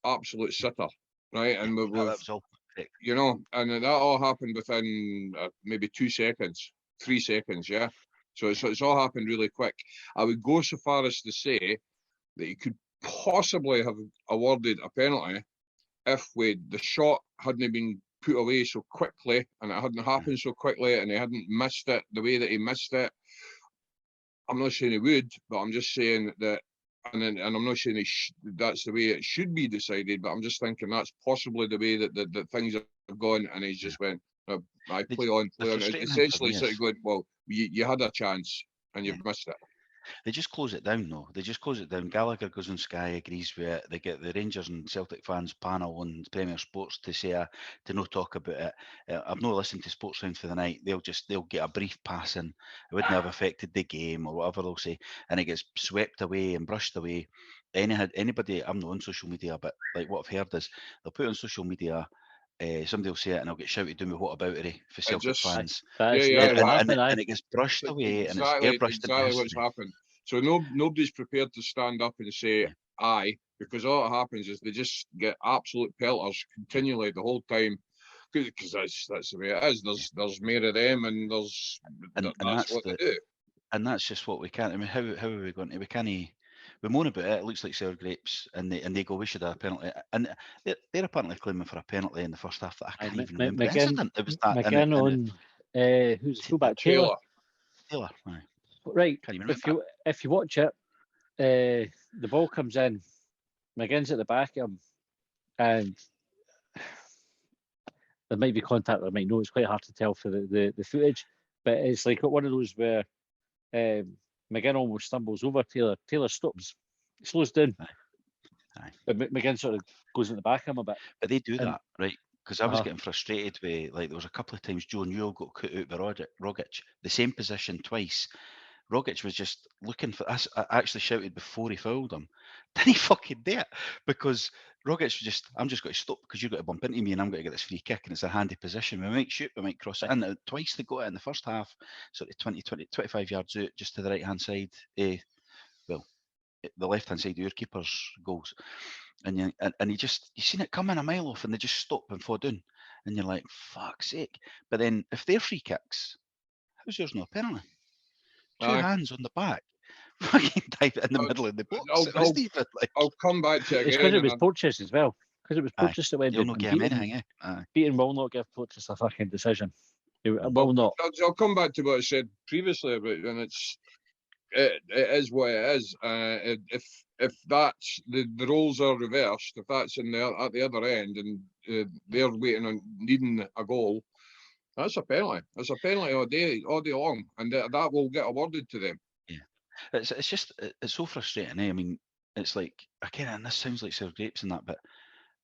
Speaker 3: absolute sitter, right? And that was all correct. You know, and that all happened within maybe 2 seconds, 3 seconds, yeah. So it's all happened really quick. I would go so far as to say that he could possibly have awarded a penalty if the shot hadn't been put away so quickly and it hadn't happened so quickly and he hadn't missed it the way that he missed it. I'm not saying he would, but I'm just saying that, and I'm not saying that's the way it should be decided, but I'm just thinking that's possibly the way that things have gone, and he's just went, I play on. Essentially, sort of going, well, you had a chance and you've missed it.
Speaker 4: They just close it down, though. They just close it down. Gallagher goes on Sky, agrees with it. They get the Rangers and Celtic fans panel on Premier Sports to say to no talk about it. I've not listened to Sports Sound for the night. They'll get a brief passing. It wouldn't have affected the game or whatever they'll say, and it gets swept away and brushed away. Anybody, I'm not on social media, but like what I've heard is they'll put it on social media. Somebody will say it and I'll get shouted to me what about it for Celtic fans.
Speaker 2: And
Speaker 4: it gets brushed away and it's airbrushed.
Speaker 3: Exactly what's happened. So nobody's prepared to stand up and say aye, because all that happens is they just get absolute pelters continually the whole time, because that's the way it is. There's more of them, and that's what they do.
Speaker 4: And that's just what we can't. I mean, how are we going to? We can't. We moan about it. It looks like sour grapes, and they go, we should have a penalty. And they're apparently claiming for a penalty in the first half that I can't even remember. It was that.
Speaker 2: McGinn on who's the fullback? Taylor.
Speaker 4: Aye.
Speaker 2: Right. If you watch it, the ball comes in. McGinn's at the back of him, and there might be contact. There might no. It's quite hard to tell for the footage, but it's like one of those where McGinn almost stumbles over Taylor. Taylor stops, slows down.
Speaker 4: Aye.
Speaker 2: But McGinn sort of goes in the back of him a bit.
Speaker 4: But they do that, right? Because I was getting frustrated with, like, there was a couple of times Joe Newell got cut out by Rogic, the same position twice. Rogic was just looking for us. I actually shouted before he fouled him. Didn't he fucking do it? Because Rogic was just, I'm just going to stop because you've got to bump into me and I'm going to get this free kick and it's a handy position. We might shoot, we might cross it in. Twice they got it in the first half, sort of 25 yards out, just to the right-hand side. The left-hand side of your keeper's goals. And you seen it coming a mile off and they just stop and fall down. and you're like, fuck's sake. But then if they're free kicks, how's yours not a penalty? Two
Speaker 3: Aye.
Speaker 4: hands on the back, fucking dive it in the middle of the box. It was even like,
Speaker 3: I'll come back to it
Speaker 2: It's
Speaker 3: again.
Speaker 2: because it was
Speaker 3: and
Speaker 2: Porteous as well. Because it was
Speaker 4: Aye,
Speaker 2: Porteous that went
Speaker 4: you'll
Speaker 2: in.
Speaker 4: not
Speaker 2: And
Speaker 4: get him anything, eh? Aye.
Speaker 2: Beaton will not give Porteous a fucking decision. He will not.
Speaker 3: I'll come back to what I said previously about, and it is what it is. If that's the roles are reversed, if that's at the other end, and they're waiting on needing a goal, that's a penalty. It's a penalty all day long, and that will get awarded to them.
Speaker 4: Yeah, it's just it's so frustrating. Eh? I mean, it's like again, and this sounds like sour grapes and that, but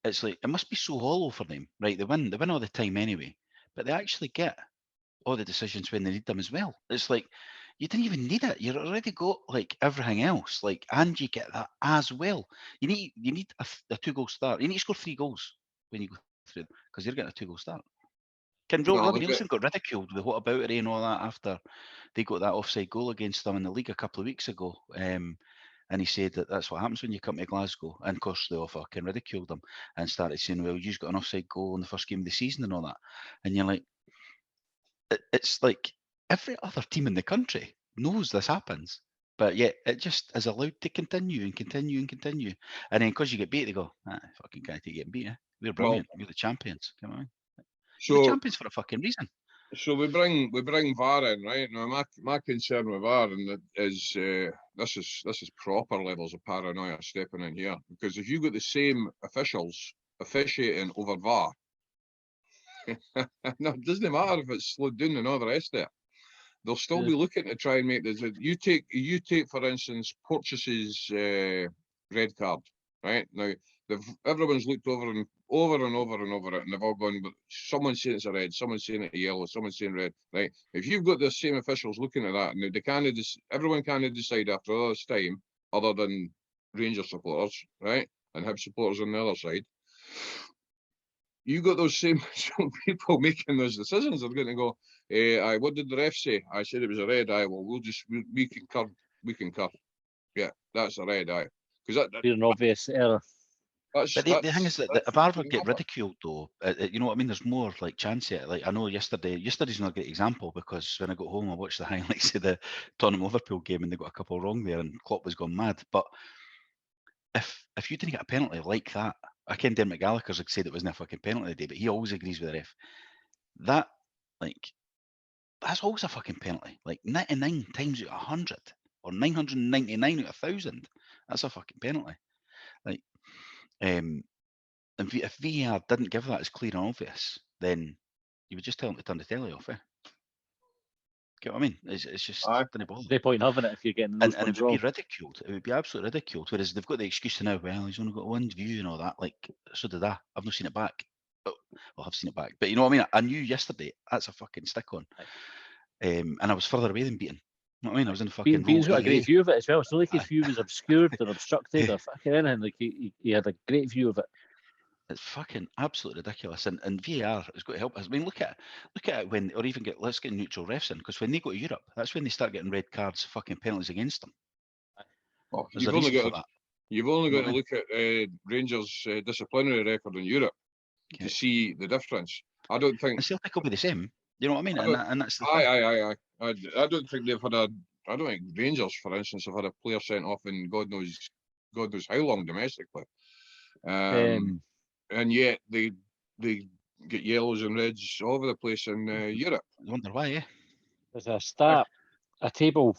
Speaker 4: it's like it must be so hollow for them, right? They win all the time anyway, but they actually get all the decisions when they need them as well. It's like you didn't even need it. You already got like everything else, like, and you get that as well. You need a 2-goal start. You need to score 3 goals when you go through because you're getting a 2-goal start. Robbie Nielsen got ridiculed with what about it and all that after they got that offside goal against them in the league a couple of weeks ago. And he said that's what happens when you come to Glasgow. And of course, they all fucking ridiculed him and started saying, well, you've got an offside goal in the first game of the season and all that. And you're like, it's like every other team in the country knows this happens. But yet it just is allowed to continue and continue and continue. And then because you get beat, they go, fucking can't take getting beat. Eh? We're brilliant. We're the champions. Come on. You're the champions for a fucking reason.
Speaker 3: So we bring VAR in, right? Now my concern with VAR is this is proper levels of paranoia stepping in here, because if you got the same officials officiating over VAR, no, it doesn't matter if it's slowed down and all the rest of it. They'll still be looking to try and make this. You take for instance Porteous's red card, right? Now everyone's looked over and over it, and they've all gone, but someone's saying it's a red, someone's saying it's a yellow, someone's saying red, right? If you've got the same officials looking at that, and they can't everyone can't decide after all this time, other than Rangers supporters, right, and Hibs supporters on the other side. You got those same people making those decisions. They're going to go, what did the ref say? I said it was a red eye. Well, we concur. Yeah, that's a red eye. Because that's
Speaker 2: an obvious error.
Speaker 4: But the thing is that if VAR would get ridiculed, though, you know what I mean? There's more like chance at it. Like I know yesterday's not a great example, because when I got home, I watched the highlights of the Tottenham Liverpool game, and they got a couple wrong there, and Klopp was gone mad. But if you didn't get a penalty like that, I ken Dermot Gallagher's like said it wasn't a fucking penalty today, but he always agrees with the ref. That's always a fucking penalty. Like 99 times out of 100, or 999 out of 1,000, that's a fucking penalty. Like, and if VAR didn't give that as clear and obvious, then you would just tell them to turn the telly off. Get what I mean? It's just didn't bother.
Speaker 2: No point having it if you're getting those
Speaker 4: and it would
Speaker 2: wrong.
Speaker 4: be ridiculed. It would be absolutely ridiculed. Whereas they've got the excuse now, well, he's only got one view and all that. Like, so did I. I've not seen it back. Oh, well, I've seen it back. But you know what I mean? I knew yesterday that's a fucking stick on. And I was further away than Beaton. You know what I mean? I was in the fucking
Speaker 2: Beaton's got a great view of it as well. It's not like his view was obscured or obstructed or fucking anything. Like he had a great view of it.
Speaker 4: It's fucking absolutely ridiculous, and VAR has got to help us. I mean, look at it when, or even let's get neutral refs in, because when they go to Europe, that's when they start getting red cards, fucking penalties against them.
Speaker 3: Well,
Speaker 4: There's a reason for that.
Speaker 3: You've only got to look at Rangers' disciplinary record in Europe to see the difference. I don't think.
Speaker 4: And Celtic will be the same. You know what I mean? And that's the
Speaker 3: thing. I don't think they've had I don't think Rangers, for instance, have had a player sent off in God knows how long domestically. And yet they get yellows and reds all over the place in Europe.
Speaker 4: I wonder why, eh?
Speaker 2: There's a table.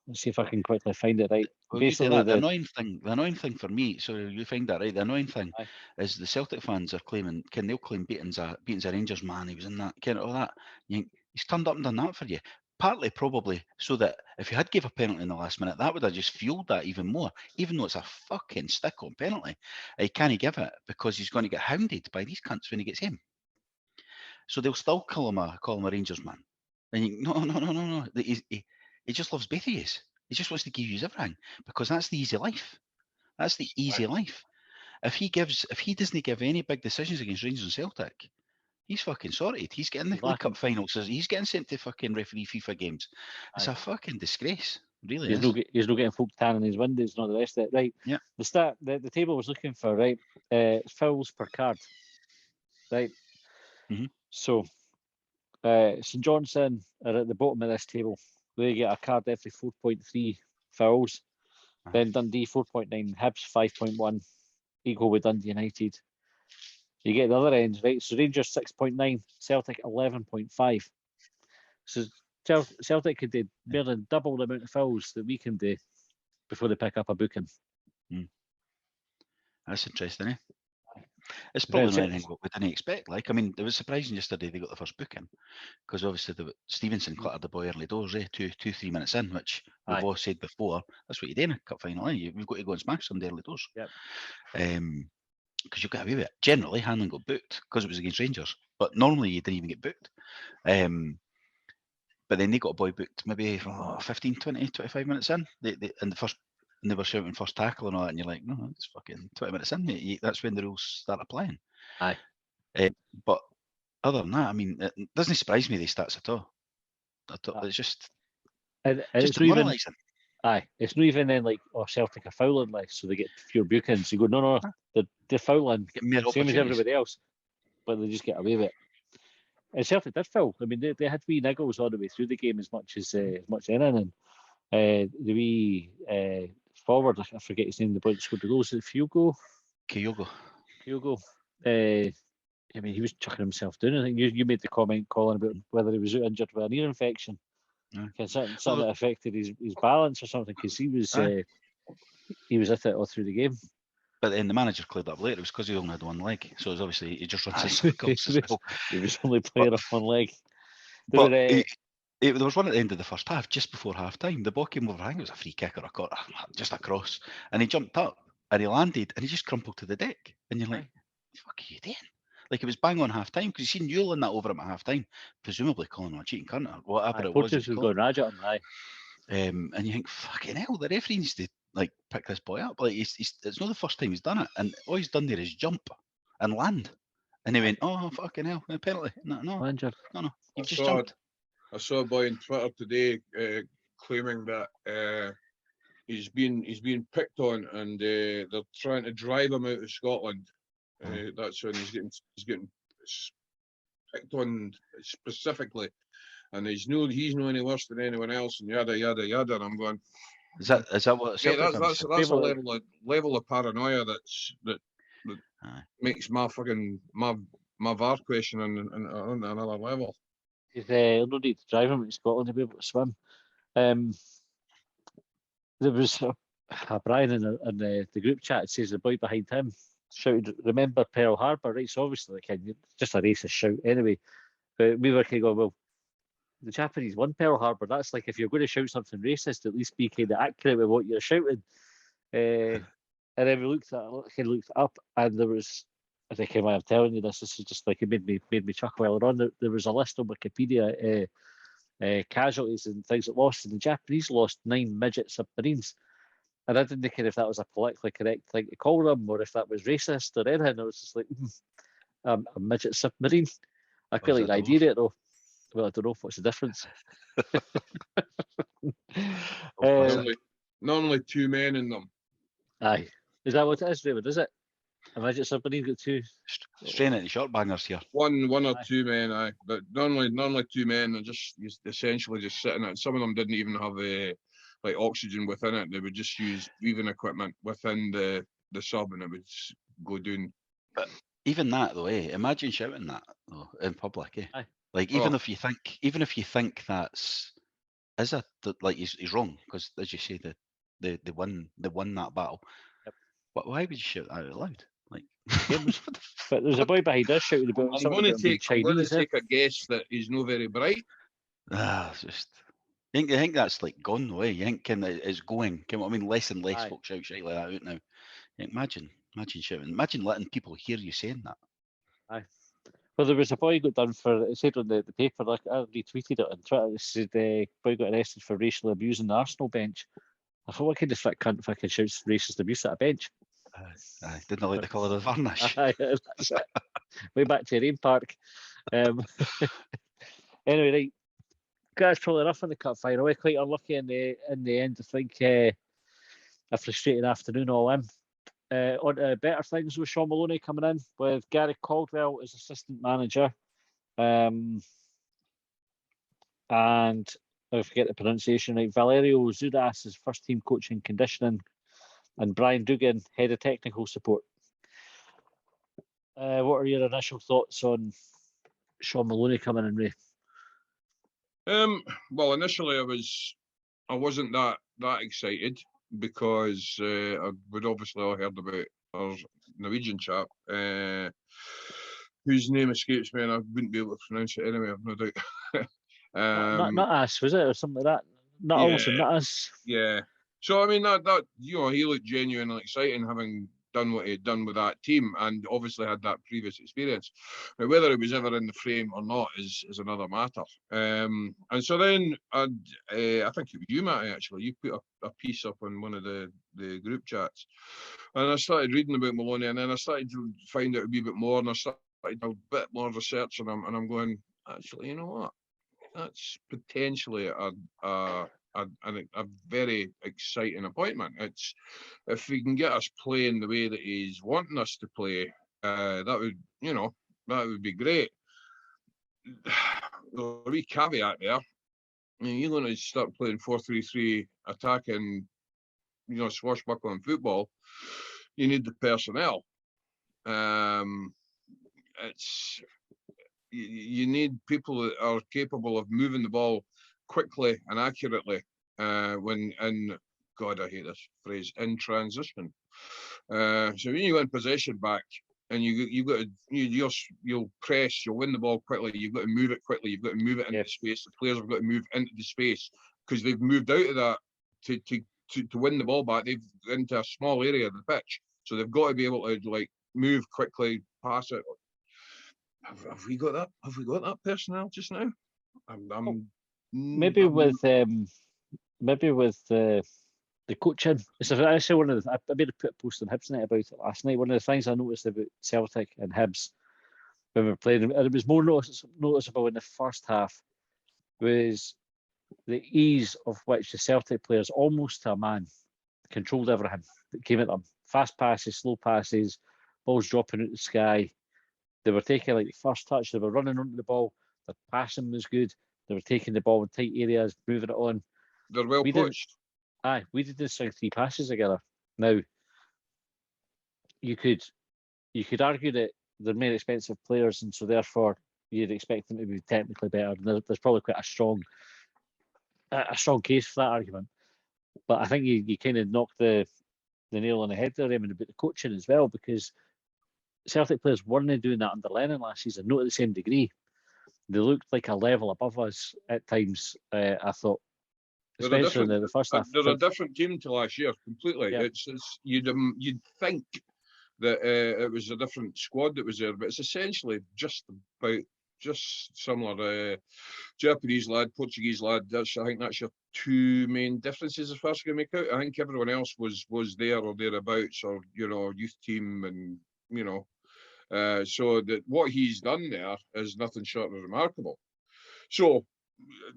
Speaker 2: Let's see if I can quickly find it. Right.
Speaker 4: Well, basically, the annoying thing for me. So you find that right. The annoying thing is the Celtic fans are claiming. They'll claim Beaton's a Rangers man. He was in that. All that. He's turned up and done that for you. Partly probably so that if you had gave a penalty in the last minute, that would have just fueled that even more. Even though it's a fucking stick-on penalty, he can't give it because he's going to get hounded by these cunts when he gets him. So they'll still call him a Rangers man. And no. He just loves both of you. He just wants to give you everything because that's the easy life. That's the easy life. If he doesn't give any big decisions against Rangers and Celtic, he's fucking sorted. He's getting the League Cup finals. He's getting sent to fucking referee FIFA games. It's a fucking disgrace. Really is.
Speaker 2: He's not getting folk tanning his windows and all the rest of it. Right.
Speaker 4: Yeah.
Speaker 2: The table was looking for, right, fouls per card. right?
Speaker 4: Mhm.
Speaker 2: So St Johnstone are at the bottom of this table. They get a card every 4.3 fouls.
Speaker 4: Aye.
Speaker 2: Then Dundee 4.9, Hibs 5.1, equal with Dundee United. You get the other end, right? So Rangers 6.9, Celtic 11.5. So Celtic could do more than double the amount of fouls that we can do before they pick up a booking.
Speaker 4: That's interesting, eh? It's
Speaker 2: Very
Speaker 4: probably not
Speaker 2: interesting.
Speaker 4: anything what we didn't expect. Like, I mean, it was surprising yesterday they got the first booking because obviously Stevenson cluttered the boy early doors, 3 minutes in, which we've
Speaker 2: Aye.
Speaker 4: all said before. That's what you do in a cup final. You've got to go and smash somebody early doors.
Speaker 2: Yep.
Speaker 4: Because you got away with it. Generally, Hanlon got booked because it was against Rangers, but normally you didn't even get booked. But then they got a boy booked maybe 15, 20, 25 minutes in. And they were shouting first tackle and all that, and you're like, no, it's fucking 20 minutes in, mate. That's when the rules start applying.
Speaker 2: Aye.
Speaker 4: But other than that, I mean, it doesn't surprise me, these stats at all. It's just
Speaker 2: And it's not even,
Speaker 4: demoralising.
Speaker 2: aye, it's not even then like, oh, Celtic are fouling less, so they get fewer bookings. You go, no, they're fouling,
Speaker 4: Get more
Speaker 2: same as
Speaker 4: opportunities.
Speaker 2: everybody else, but they just get away with it. And Celtic did foul. I mean, they had wee niggles all the way through the game as much as anything. And the wee forward, I forget his name, the boy that scored the goals, is it Kyogo? Kyogo. I mean, he was chucking himself down. I think you made the comment, Colin, about whether he was injured with an ear infection.
Speaker 4: Aye.
Speaker 2: Something that affected his balance or something, because he was at it all through the game.
Speaker 4: But then the manager cleared up later. It was because he only had one leg, so it was obviously he just runs in circles as well.
Speaker 2: He was only playing off one leg.
Speaker 4: But there was one at the end of the first half, just before half time. The ball came over. I think it was a free kick or a corner, just a cross, and he jumped up and he landed and he just crumpled to the deck. And you're like, "What the fuck are you doing?" Like it was bang on half time because you seen Newland that over him at half time, presumably calling him a cheating cunt or whatever it was.
Speaker 2: Porteous was going rage at him.
Speaker 4: And you think, fucking hell, the referee needs to like pick this boy up. Like it's not the first time he's done it, and all he's done there is jump and land. And he went, "Oh fucking hell, a penalty!" No, you've just jumped.
Speaker 3: I saw a boy on Twitter today claiming that he's being picked on, and they're trying to drive him out of Scotland. That's when he's getting picked on specifically, and he's no any worse than anyone else, and yada yada yada. And I'm going,
Speaker 4: is that what?
Speaker 3: Yeah, that's a level of paranoia that makes my fucking my VAR question on another level.
Speaker 2: He's no need to drive him in Scotland to be able to swim. There was Brian in the group chat says the boy behind him shouted, "Remember Pearl Harbor?" Right, so obviously it's just a racist shout anyway. But we were kind of going, well, the Japanese won Pearl Harbor. That's like, if you're going to shout something racist, at least be kind of accurate with what you're shouting. And then we looked up, and there was, I think I'm telling you this is just like, it made me chuckle earlier on. There was a list on Wikipedia, casualties and things that lost, and the Japanese lost 9 midget submarines. And I didn't care if that was a politically correct thing to call them, or if that was racist or anything. I was just like, a midget submarine. I quite like the idea of it though. Well, I don't know what's the difference.
Speaker 3: Normally 2 men in them.
Speaker 2: Aye, is that what it is, David? Is it? A midget submarine got 2?
Speaker 4: Straight into short bangers here.
Speaker 3: One or 2 men, aye. But normally 2 men are just essentially just sitting it. Some of them didn't even have like oxygen within it. They would just use breathing equipment within the sub, and it would just go down.
Speaker 4: But even that though, imagine shouting that though in public,
Speaker 2: Aye.
Speaker 4: Like even if you think that's like he's wrong, because as you say they won that battle.
Speaker 2: Yep.
Speaker 4: But why would you shout that out loud? Like,
Speaker 2: but there's a boy behind us shouting about
Speaker 3: I'm going to take a guess that he's not very bright.
Speaker 4: It's just. You think that's like gone away? You think it's going? I mean, less and less folk shout shit like that out now. Imagine shouting. Imagine letting people hear you saying that.
Speaker 2: Aye. Well, there was a boy who got done for, it said on the paper, like, I retweeted it on Twitter, it said the boy got arrested for racial abuse on the Arsenal bench. I thought, what kind of thick cunt fucking shouts racist abuse at a bench?
Speaker 4: I didn't like the colour of the varnish.
Speaker 2: Aye, that's it. Way back to Rain Park. Anyway, right. That's probably enough in the cup final. We're quite unlucky in the end. I think a frustrating afternoon all in. On to better things with Shaun Maloney coming in with Gary Caldwell as assistant manager. And I forget the pronunciation right. Valerio Zudas is first team coaching conditioning, and Brian Dugan, head of technical support. What are your initial thoughts on Shaun Maloney coming in, Ray?
Speaker 3: Well, initially I wasn't that excited because we'd obviously all heard about our Norwegian chap, whose name escapes me, and I wouldn't be able to pronounce it anyway, I've no doubt.
Speaker 2: Not us, was it, or something like that? Not
Speaker 3: yeah,
Speaker 2: Olsen, not us.
Speaker 3: Yeah. So I mean that he looked genuinely exciting, having done what he'd done with that team, and obviously had that previous experience. Now, whether he was ever in the frame or not is another matter. And so then I think it was you, Matty, actually. You put a piece up on one of the group chats, and I started reading about Maloney, and then I started to find out a wee bit more, and I started a bit more research, and I'm going, actually, you know what? That's potentially a very exciting appointment. It's if we can get us playing the way that he's wanting us to play, that would be great. A wee caveat there. I mean, you're going to start playing 4-3-3 attacking, swashbuckling football. You need the personnel. You need people that are capable of moving the ball quickly and accurately when in, God, I hate this phrase, in transition. So when you win possession back and you'll press, you'll win the ball quickly, you've got to move it quickly, you've got to move it into space. The players have got to move into the space because they've moved out of that to win the ball back. They've into a small area of the pitch, so they've got to be able to move quickly, pass it. Have we got that? Have we got that personnel just now?
Speaker 2: Maybe with the coaching. It's actually one of the. I made a post on Hibs Night about it last night. One of the things I noticed about Celtic and Hibs when we were playing, and it was more noticeable in the first half, was the ease of which the Celtic players, almost to a man, controlled everything that came at them. Fast passes, slow passes, balls dropping out the sky. They were taking the first touch, they were running onto the ball, their passing was good, they were taking the ball in tight areas, moving it on.
Speaker 3: They're well coached.
Speaker 2: We didn't string 3 passes together. Now, you could argue that they're more expensive players, and so therefore you'd expect them to be technically better. And there's probably quite a strong case for that argument. But I think you kind of knocked the nail on the head there, Raymond, about the coaching as well, because Celtic players weren't doing that under Lennon last season, not at the same degree. They looked like a level above us at times, I thought, especially in the first half.
Speaker 3: They're a different team to last year, completely. Yeah. You'd think that it was a different squad that was there, but it's essentially just similar. Japanese lad, Portuguese lad. I think that's your 2 main differences as far as I can make out. I think everyone else was there or thereabouts, or youth team, and so that what he's done there is nothing short of remarkable. So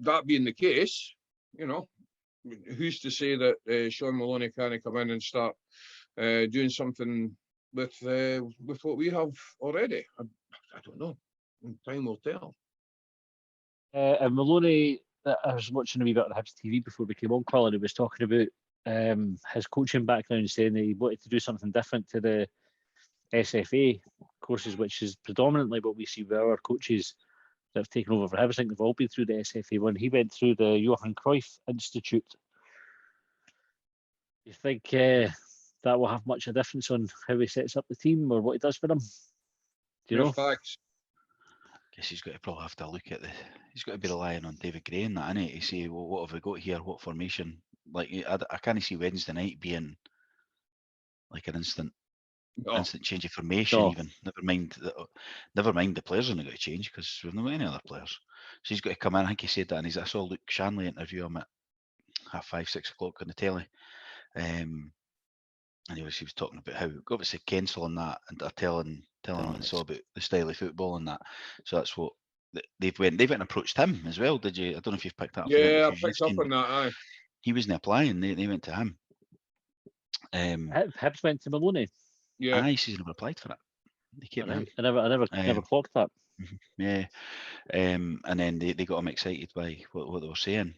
Speaker 3: that being the case, who's to say that Shaun Maloney can't come in and start doing something with what we have already? I don't know. Time will tell.
Speaker 2: And Maloney, I was watching a wee bit on Hibs TV before we came on, Colin, and he was talking about his coaching background, saying that he wanted to do something different to the SFA courses, which is predominantly what we see with our coaches that have taken over for Hibs. I think they've all been through the SFA one. He went through the Johan Cruyff Institute. You think that will have much of a difference on how he sets up the team or what he does for them? Do you know?
Speaker 3: Facts.
Speaker 4: I guess he's got to probably have to look at he's got to be relying on David Gray and that, innit, to say, well, what have we got here? What formation? I can't see Wednesday night being like an instant change of formation. Even never mind the players are not going to change because we've not got any other players. So he's got to come in. I think he said that, and I saw Luke Shanley interview him at 5:30, 6 o'clock on the telly, and he was talking about how obviously Kensel and that, and they're telling him and saw about the style of football and that. So that's what they've went and approached him as well. Did you? I don't know if you've picked that up.
Speaker 3: Yeah, I picked up on that. Aye.
Speaker 4: He wasn't applying. They went to him.
Speaker 2: Hibs went to Maloney.
Speaker 3: Yeah.
Speaker 4: Aye, he's never applied for it. They kept him.
Speaker 2: I never clocked that.
Speaker 4: Yeah, and then they got him excited by what they were saying.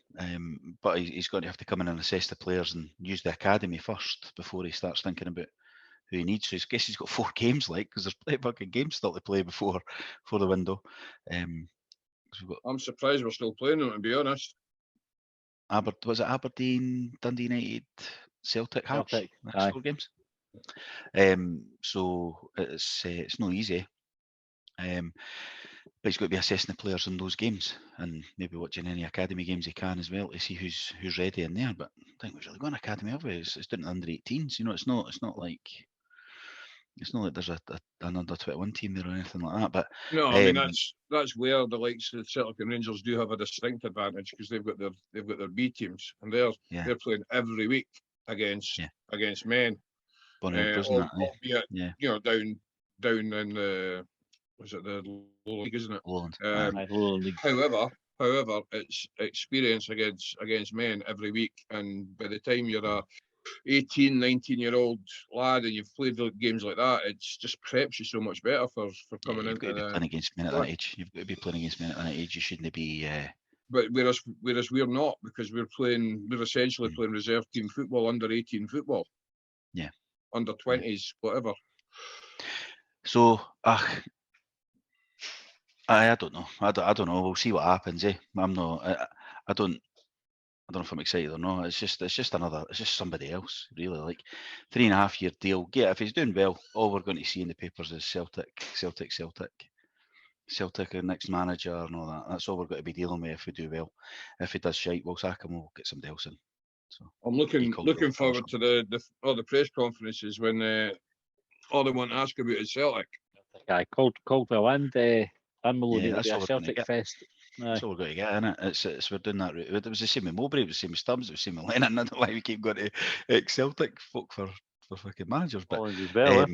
Speaker 4: But he's going to have to come in and assess the players and use the academy first before he starts thinking about who he needs. So I guess he's got 4 games, like, because there's plenty of fucking games still to play before the window.
Speaker 3: I'm surprised we're still playing them, to be honest.
Speaker 4: Was it Aberdeen, Dundee United, Celtic, Hearts?
Speaker 2: Celtic,
Speaker 4: Next
Speaker 2: aye.
Speaker 4: 4 games. So it's not easy. But he's got to be assessing the players in those games and maybe watching any academy games he can as well to see who's ready in there. But I think we've really got an academy, have we? It's down to under 18s. You know, it's not like there's an under 21 team there or anything like that. But
Speaker 3: No, I mean that's where the likes of Celtic and Rangers do have a distinct advantage, because they've got their B teams, and they're playing every week against men.
Speaker 4: Albeit,
Speaker 3: you know, down in the, was it the lower league, isn't it?
Speaker 4: Lowland.
Speaker 2: Lower league.
Speaker 3: However, it's experience against men every week, and by the time you're a 18, 19-year-old lad and you've played games like that, it just preps you so much better for coming
Speaker 4: You've got to be playing against men at that age. You've got to be playing against men at that age. You shouldn't be.
Speaker 3: But whereas we're not, because we're essentially playing reserve team football, under 18 football.
Speaker 4: Yeah.
Speaker 3: Under 20s, whatever.
Speaker 4: So, I don't know. I don't know. We'll see what happens. I'm not. I don't know if I'm excited or not. It's just somebody else, really. Like 3.5 year deal. Yeah, if he's doing well, all we're going to see in the papers is Celtic, our next manager and all that. That's all we're going to be dealing with if we do well. If he does shite, we'll sack him. We'll get somebody else in. So
Speaker 3: I'm looking forward to the press conferences when all they want to ask about is Celtic.
Speaker 2: Aye, Caldwell and Maloney will be a
Speaker 4: all we're gonna
Speaker 2: Celtic
Speaker 4: get.
Speaker 2: fest.
Speaker 4: That's all we're going to get, isn't it? It's we're doing that route. It was the same with Mowbray, it was the same with Stubbs, it was the same with Lennon. I don't know why we keep going to Celtic folk for fucking managers. But
Speaker 2: Collins as well,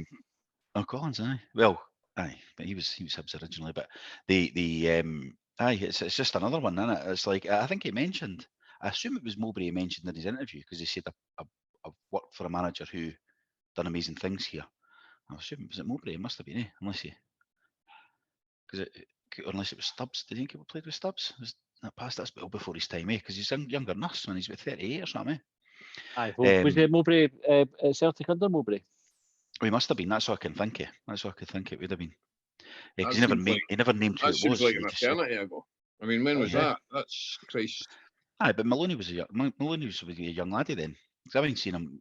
Speaker 4: Collins, aye. Well, aye, but he was Hibs originally. But it's just another one, isn't it? It's like, I think he mentioned, I assume it was Mowbray he mentioned in his interview, because he said I've worked for a manager who done amazing things here. I assume it was Mowbray. It must have been, unless it was Stubbs. Did you think he played with Stubbs? Was that past that's well before his time, because he's younger than us, when he's about 38 or something.
Speaker 2: Aye, was it Mowbray Celtic under Mowbray?
Speaker 4: Well, he must have been. That's what I can think of. It would have been. Yeah, because
Speaker 3: That
Speaker 4: he never named who
Speaker 3: That
Speaker 4: it was.
Speaker 3: seems like an eternity ago. I mean, when was that? That's Christ.
Speaker 4: Aye, but Maloney was a young laddie then. Because I haven't seen him.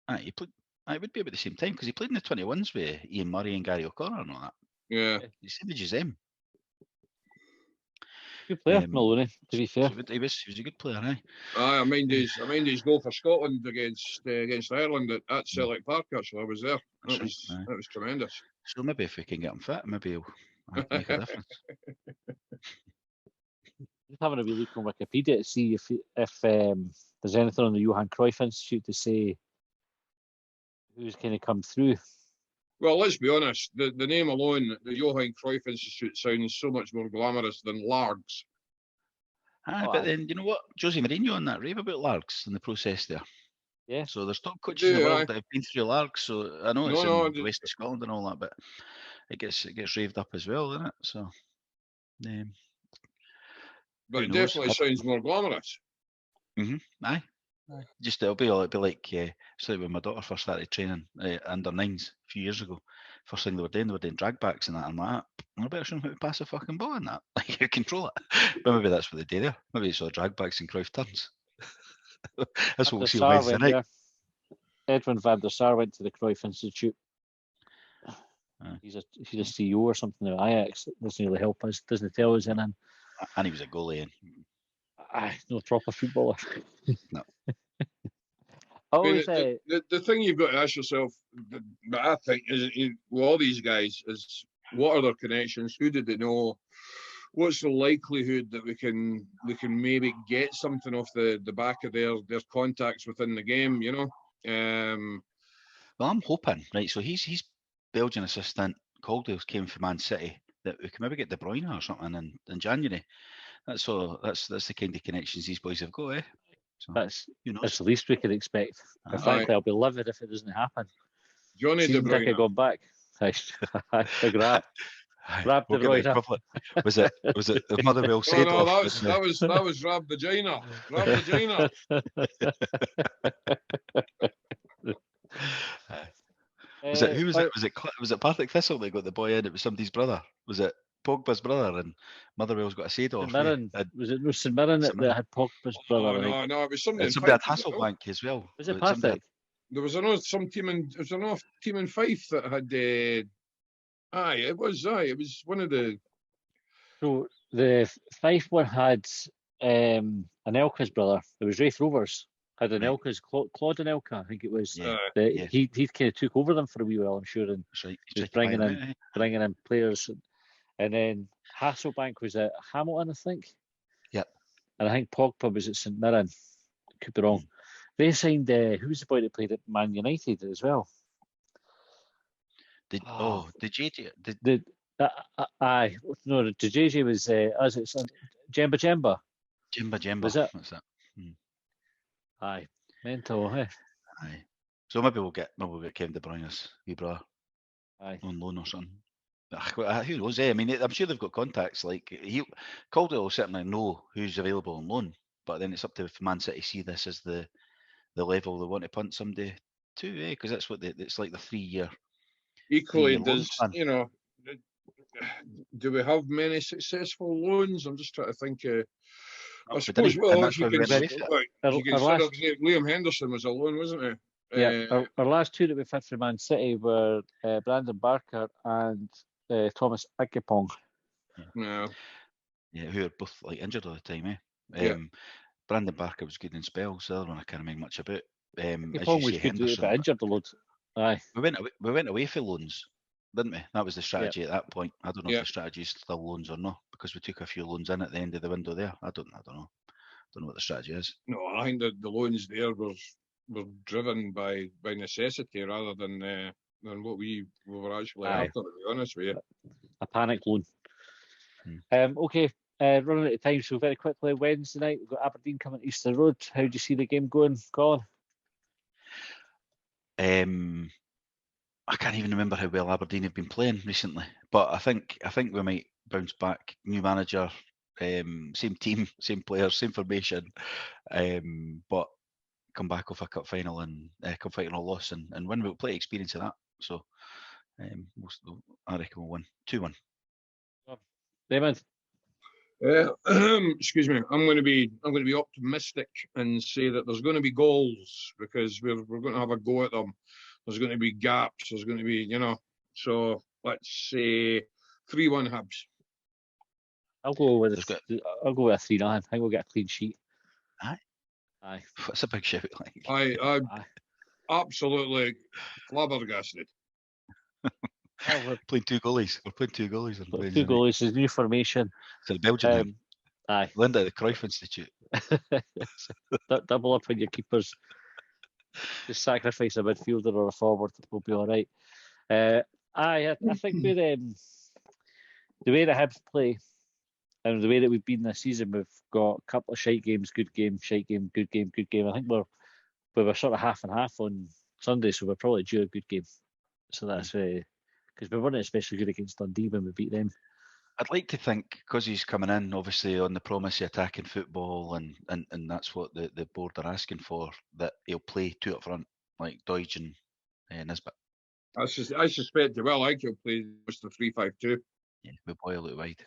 Speaker 4: Aye, he played. It would be about the same time, because he played in the 21s with Ian Murray and Gary O'Connor and all that.
Speaker 3: Yeah.
Speaker 4: He's same age as them.
Speaker 2: Good player, Maloney, to be fair.
Speaker 4: He was a good player, aye.
Speaker 3: I mind his goal for Scotland against Ireland at Celtic Park. Actually, I was there. That was tremendous.
Speaker 4: So maybe if we can get him fit, maybe he'll make a difference.
Speaker 2: Just having a wee look on Wikipedia to see if there's anything on the Johan Cruyff Institute to say who's kind of come through.
Speaker 3: Well, let's be honest. The name alone, the Johan Cruyff Institute, sounds so much more glamorous than Largs.
Speaker 4: But then, you know what? Jose Mourinho on that rave about Largs in the process there.
Speaker 2: Yeah.
Speaker 4: So there's top coaches in the world that have been through Largs. So I know it's in the west of Scotland and all that, but it gets raved up as well, doesn't it? So,
Speaker 3: but it definitely sounds more glamorous.
Speaker 4: Aye. It'll be like it's like when my daughter first started training under 9s a few years ago. First thing they were doing drag backs and that. I'm like, I better show them how to pass a fucking ball in that. Like, you control it. But maybe that's what they do there. Maybe it's all drag backs and Cruyff turns. That's what we'll see on Wednesday night.
Speaker 2: Edwin van der Sar went to the Cruyff Institute. He's a CEO or something at Ajax. It doesn't really help us. Doesn't tell us anything.
Speaker 4: And he was a goalie.
Speaker 3: No proper footballer.
Speaker 4: No.
Speaker 3: The thing you've got to ask yourself, that I think, is with all these guys, is what are their connections? Who did they know? What's the likelihood that we can maybe get something off the back of their contacts within the game? You know.
Speaker 4: Well, I'm hoping, right? So he's Belgian assistant. Caldwell's came from Man City. That we can maybe get De Bruyne or something in January. That's the kind of connections these boys have got, eh? So
Speaker 2: That's
Speaker 4: who knows?
Speaker 2: that's the least we could expect.
Speaker 4: Aye.
Speaker 2: And frankly, I'll be livid if it doesn't happen.
Speaker 3: Johnny De
Speaker 2: Season ticket
Speaker 3: Bruyne.
Speaker 2: gone back. Big rap.
Speaker 4: Aye,
Speaker 2: Rab
Speaker 4: we'll
Speaker 2: De
Speaker 4: get the
Speaker 2: Bruyne.
Speaker 4: equivalent. Was it the Motherwell
Speaker 3: Oh
Speaker 4: said
Speaker 3: no,
Speaker 4: off?
Speaker 3: that was Rab Vagina. Rab Vagina.
Speaker 4: Was it who was it? Was it Partick Thistle that got the boy in? It was somebody's brother. Was it Pogba's brother? And Motherwell's got a said off.
Speaker 2: St Mirren. Was it no St Mirren
Speaker 4: St
Speaker 2: that
Speaker 4: Mirren.
Speaker 2: had Pogba's
Speaker 3: Oh
Speaker 2: brother? I think.
Speaker 3: no, it was something.
Speaker 4: And somebody at Hasselbank as well.
Speaker 2: Was it
Speaker 4: Somebody
Speaker 2: Partick?
Speaker 3: There was another team in Fife that had. It was one of the.
Speaker 2: So the Fife one had an Elka's brother. It was Wraith Rovers. Had an
Speaker 4: Right.
Speaker 2: Elka's Claude and Elka, I think it was.
Speaker 4: Yeah,
Speaker 3: Uh,
Speaker 2: He kind of took over them for a wee while, I'm sure, and
Speaker 4: that's right. He's
Speaker 2: just
Speaker 4: tried to buy
Speaker 2: bringing
Speaker 4: them out,
Speaker 2: bringing in players. And then Hasselbank was at Hamilton, I think.
Speaker 4: Yep.
Speaker 2: And I think Pogba was at St Mirren. Could be wrong. They signed who was the boy that played at Man United as well?
Speaker 4: Did JJ?
Speaker 2: Aye, no, the JJ was as it's Jemba.
Speaker 4: Jimba.
Speaker 2: Was it?
Speaker 4: What's that?
Speaker 2: Aye, mental. Eh?
Speaker 4: Aye. So maybe we'll get Kevin De Bruyne's wee brother
Speaker 2: Aye.
Speaker 4: on loan or something. Who knows? I mean, I'm sure they've got contacts. Like Caldwell will certainly know who's available on loan, but then it's up to Man City see this as the level they want to punt somebody to, because that's what it's like the 3-year.
Speaker 3: Equally,
Speaker 4: loan
Speaker 3: does
Speaker 4: plan.
Speaker 3: do we have many successful loans? I'm just trying to think. I
Speaker 4: we
Speaker 3: suppose.
Speaker 4: didn't, and
Speaker 3: Well,
Speaker 4: that's
Speaker 3: if you
Speaker 4: why we
Speaker 3: can,
Speaker 4: went with it.
Speaker 3: if you
Speaker 2: Our
Speaker 3: consider Liam Henderson was a loan, wasn't he?
Speaker 2: Yeah, our last two that we've had for Man City were Brandon Barker and Thomas Akepong.
Speaker 3: No.
Speaker 4: Yeah, who are both like injured all the time,
Speaker 3: Yeah.
Speaker 4: Brandon Barker was good in spells. The other one I can't remember much about. As you
Speaker 2: Akepong was
Speaker 4: say,
Speaker 2: good,
Speaker 4: Henderson.
Speaker 2: but injured a lot. Aye.
Speaker 4: We went away for loans, didn't we? That was the strategy at that point. I don't know if the strategy is still loans or not, because we took a few loans in at the end of the window there. I don't know. Don't know what the strategy is.
Speaker 3: No, I think that the loans there were driven by necessity rather than what we were actually after, to be honest with you.
Speaker 2: A panic loan. Okay, running out of time, so very quickly, Wednesday night, we've got Aberdeen coming to Easter Road. How do you see the game going, Colin?
Speaker 4: I can't even remember how well Aberdeen have been playing recently, but I think we might bounce back. New manager, same team, same players, same formation, but come back off a cup final and cup final loss and win. We'll play experience of that. So I reckon we'll win 2-1.
Speaker 2: Raymond?
Speaker 3: Excuse me. I'm going to be optimistic and say that there's going to be goals because we're going to have a go at them. There's going to be gaps. There's going to be, So let's say 3-1 Hibs.
Speaker 2: I'll go with a 3-0. I think we'll get a clean sheet. Aye.
Speaker 4: That's a big shout. Like.
Speaker 3: I absolutely flabbergasted.
Speaker 4: We're playing two goalies. We're playing two goalies.
Speaker 2: Two goalies is new formation.
Speaker 4: It's a Belgian.
Speaker 2: Aye.
Speaker 4: Linda at the Cruyff Institute.
Speaker 2: Double up on your keepers. Just sacrifice a midfielder or a forward. We'll be all right. I think with the way the Hibs play and the way that we've been this season, we've got a couple of shite games, good game, shite game, good game, good game. I think we were sort of half and half on Sunday, so we're probably due a good game. So that's because we weren't especially good against Dundee when we beat them.
Speaker 4: I'd like to think, because he's coming in, obviously, on the promise of attacking football, and that's what the board are asking for, that he'll play two up front, like Doidge and Nisbet.
Speaker 3: I suspect he will. I think he'll play just the 3-5-2.
Speaker 4: Yeah, with Boyle out wide.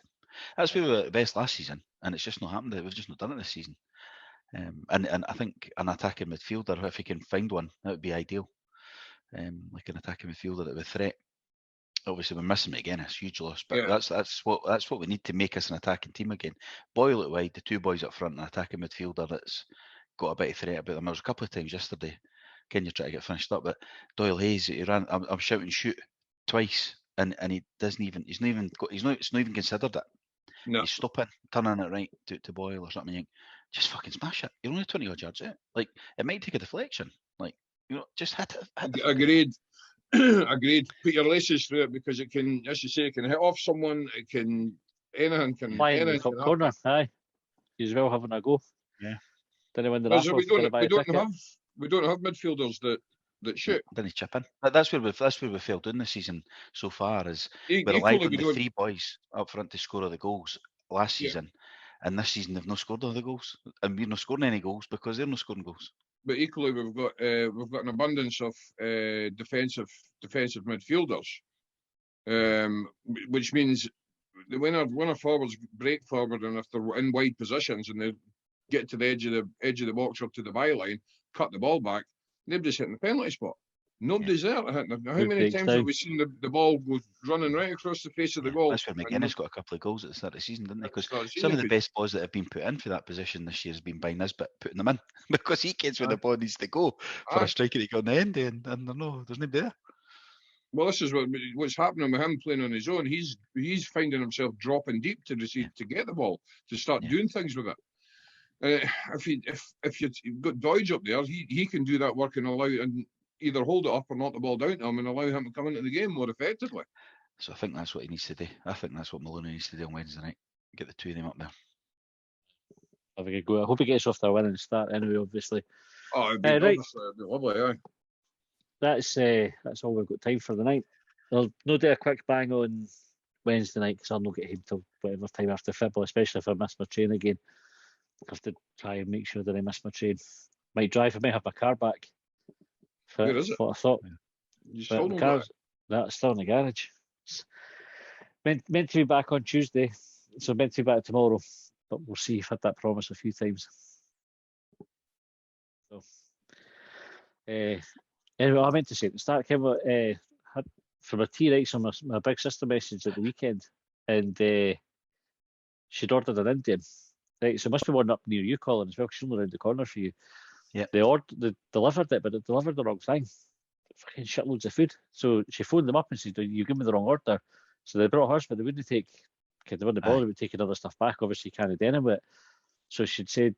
Speaker 4: That's where we were at best last season, and it's just not happened. We've just not done it this season. And I think an attacking midfielder, if he can find one, that would be ideal. Like an attacking midfielder that would threat. Obviously, we're missing it again. It's a huge loss, but that's what we need to make us an attacking team again. Boyle out wide, the two boys up front, an attacking midfielder that's got a bit of threat about them. There was a couple of times yesterday. Ken, you try to get finished up, but Doyle Hayes, he ran. I'm shouting shoot twice, and he doesn't even. It's not even considered it.
Speaker 3: No.
Speaker 4: He's stopping, turning it right to Boyle or something. You think, just fucking smash it. You're only 20 odd yards out. Like, it might take a deflection. Like, just hit it.
Speaker 3: Agreed. Agreed. Put your laces through it because it can, as you say, it can hit off someone. It can anything can.
Speaker 2: Fly in the top corner. Aye, he's well having a go.
Speaker 4: Yeah.
Speaker 2: Didn't win the
Speaker 3: Because
Speaker 2: raffle.
Speaker 3: we
Speaker 2: Didn't buy a ticket.
Speaker 3: don't have midfielders that shoot.
Speaker 4: Didn't he chip in? That's where we failed doing this season so far. Is we
Speaker 3: Equally,
Speaker 4: relied on
Speaker 3: we
Speaker 4: the
Speaker 3: don't.
Speaker 4: 3 boys up front to score all the goals last
Speaker 3: Yeah.
Speaker 4: season, and this season they've not scored all the goals, and we're not scoring any goals because they're not scoring goals.
Speaker 3: But equally, we've got an abundance of defensive midfielders, which means when our forwards break forward and if they're in wide positions and they get to the edge of the box up to the byline, cut the ball back, nobody's hitting the penalty spot. Nobody's there to hit. How
Speaker 2: Who
Speaker 3: many
Speaker 2: breaks
Speaker 3: times
Speaker 2: down?
Speaker 3: have we seen the ball go running right across the face of the goal?
Speaker 4: That's where McGuinness got a couple of goals at the start of the season, didn't he? Because
Speaker 3: Start of the
Speaker 4: some of
Speaker 3: season,
Speaker 4: the best balls that have been put in for that position this year has been by Nisbet putting them in because he gets where the ball needs to go for
Speaker 3: Aye.
Speaker 4: a striker to go on the end, and there's nobody there.
Speaker 3: Well, this is what's happening with him playing on his own. He's finding himself dropping deep to receive to get the ball to start doing things with it. If you've got Doidge up there, he can do that work and allow and either hold it up or knock the ball down to him and allow him to come into the game more effectively.
Speaker 4: So I think that's what he needs to do. I think that's what Maloney needs to do on Wednesday night. Get the two of them up there.
Speaker 2: Have a good go. I hope he gets off to a winning start anyway, obviously.
Speaker 3: Oh, it'd be,
Speaker 2: Right.
Speaker 3: it'd be lovely, aye.
Speaker 2: That's all we've got time for the night. I'll no do a quick bang on Wednesday night because I'll not get home till whatever time after football, especially if I miss my train again. I have to try and make sure that I miss my train. Might drive. I might have my car back.
Speaker 3: Where is it?
Speaker 2: What I thought.
Speaker 3: You
Speaker 2: But
Speaker 3: still
Speaker 2: the
Speaker 3: don't got
Speaker 2: car's that's still in the garage. It's meant to be back on Tuesday, so meant to be back tomorrow. But we'll see. I've had that promise a few times. So, anyway, I meant to say at the start, Kim, had from a T-Rex on my big sister message at the weekend, and she'd ordered an Indian. Right, so it must be one up near you, Colin, as well, because she's only around the corner for you.
Speaker 4: Yeah.
Speaker 2: They delivered it, but it delivered the wrong thing. Fucking shitloads of food. So she phoned them up and said, "You give me the wrong order." So they brought hers, but they wouldn't take. They wouldn't bother. They would take another stuff back. Obviously, you can't do anything with it. So she'd said,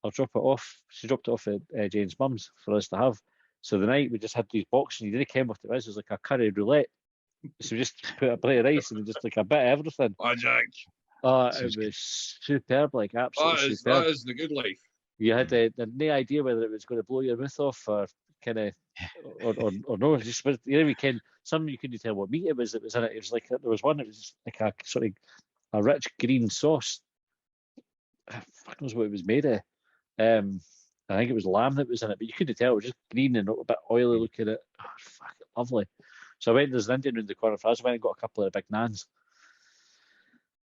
Speaker 2: "I'll drop it off." She dropped it off at Jane's mum's for us to have. So the night we just had these boxes, and you didn't care what it was. It was like a curry roulette. So we just put a plate of rice and just like a bit of everything.
Speaker 3: Oh, Jack.
Speaker 2: It was superb, like absolutely superb.
Speaker 3: That is the good life.
Speaker 2: You had no idea whether it was going to blow your mouth off or kind of, or no. Just you know, you can some you couldn't tell what meat it was that was in it. It was like there was one that was like a sort of a rich green sauce. Fuck knows what it was made of. I think it was lamb that was in it, but you couldn't tell. It was just green and a bit oily looking at. Oh, fuck, lovely. So I went. There's an Indian around the corner for us. I went and got a couple of big naans.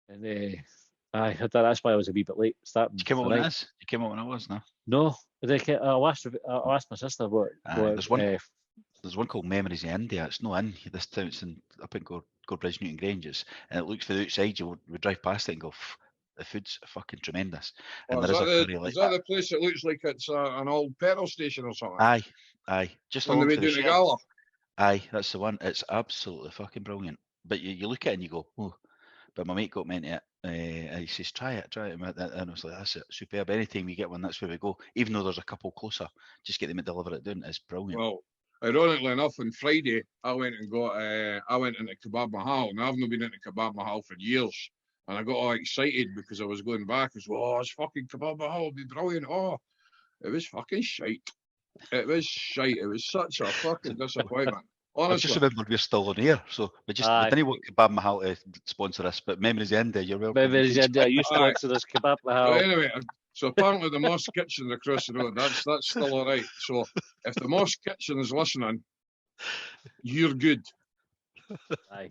Speaker 2: And I had that. That's why I was a wee bit late starting.
Speaker 4: You came up when it is? You came up when it was, no?
Speaker 2: No, I asked my sister what.
Speaker 4: There's one called Memories of India. It's not in this town. It's in up in Gorbridge, Newton Granges, and it looks for the outside. You would drive past it and go, the food's fucking tremendous. And there is a curry like that.
Speaker 3: The place that looks like it's an old petrol station or something?
Speaker 4: Aye. Just
Speaker 3: on the way
Speaker 4: along for
Speaker 3: down the
Speaker 4: Shell.
Speaker 3: Gala.
Speaker 4: Aye, that's the one. It's absolutely fucking brilliant. But you look at it and you go, oh. But my mate got me into it. He says, try it. And I was like, that's it, superb. Anytime we get one, that's where we go. Even though there's a couple closer, just get them to deliver it down. It's brilliant.
Speaker 3: Well, ironically enough, on Friday, I went into Kebab Mahal, and I've not been into Kebab Mahal for years. And I got all excited because I was going back. I was, it's fucking Kebab Mahal, it'll be brilliant. Oh, it was fucking shite. It was shite. It was such a fucking disappointment. Honestly.
Speaker 4: I just remembered we're still on air, so we didn't want Kebab Mahal to sponsor us, but Memories of India, you're welcome.
Speaker 2: Memories of India, you sponsor this Kebab Mahal.
Speaker 3: But anyway, so apparently the Mosque Kitchen across the road, that's still all right. So if the Mosque Kitchen is listening, you're good.
Speaker 2: Aye.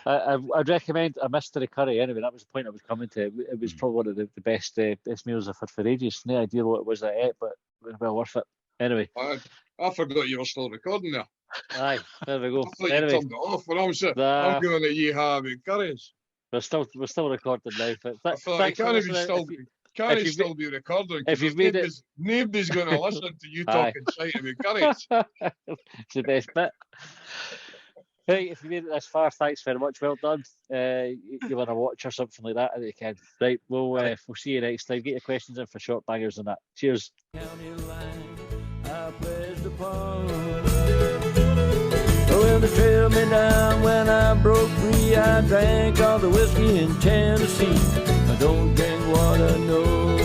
Speaker 2: I'd recommend a mystery curry anyway. That was the point I was coming to. It was probably one of the best meals I've had for ages. No idea what it was I ate, but it was well worth it. Anyway.
Speaker 3: I forgot you were still recording there.
Speaker 2: Aye, there we go.
Speaker 3: I thought
Speaker 2: anyway,
Speaker 3: you turned it off when I'm giving it yeehaw about curries.
Speaker 2: We're still recording now. But
Speaker 3: I thought it can't still be recording.
Speaker 2: If you've made it,
Speaker 3: nobody's going to listen to you talking shite about curries.
Speaker 2: It's the best bit. Hey, if you made it this far, thanks very much. Well done. You want to watch or something like that? You can. Right, we'll see you next time. Get your questions in for short bangers and that. Cheers.
Speaker 1: County line, I pledged upon. Well, they trailed me down when I broke free. I drank all the whiskey in Tennessee. I don't drink water, no.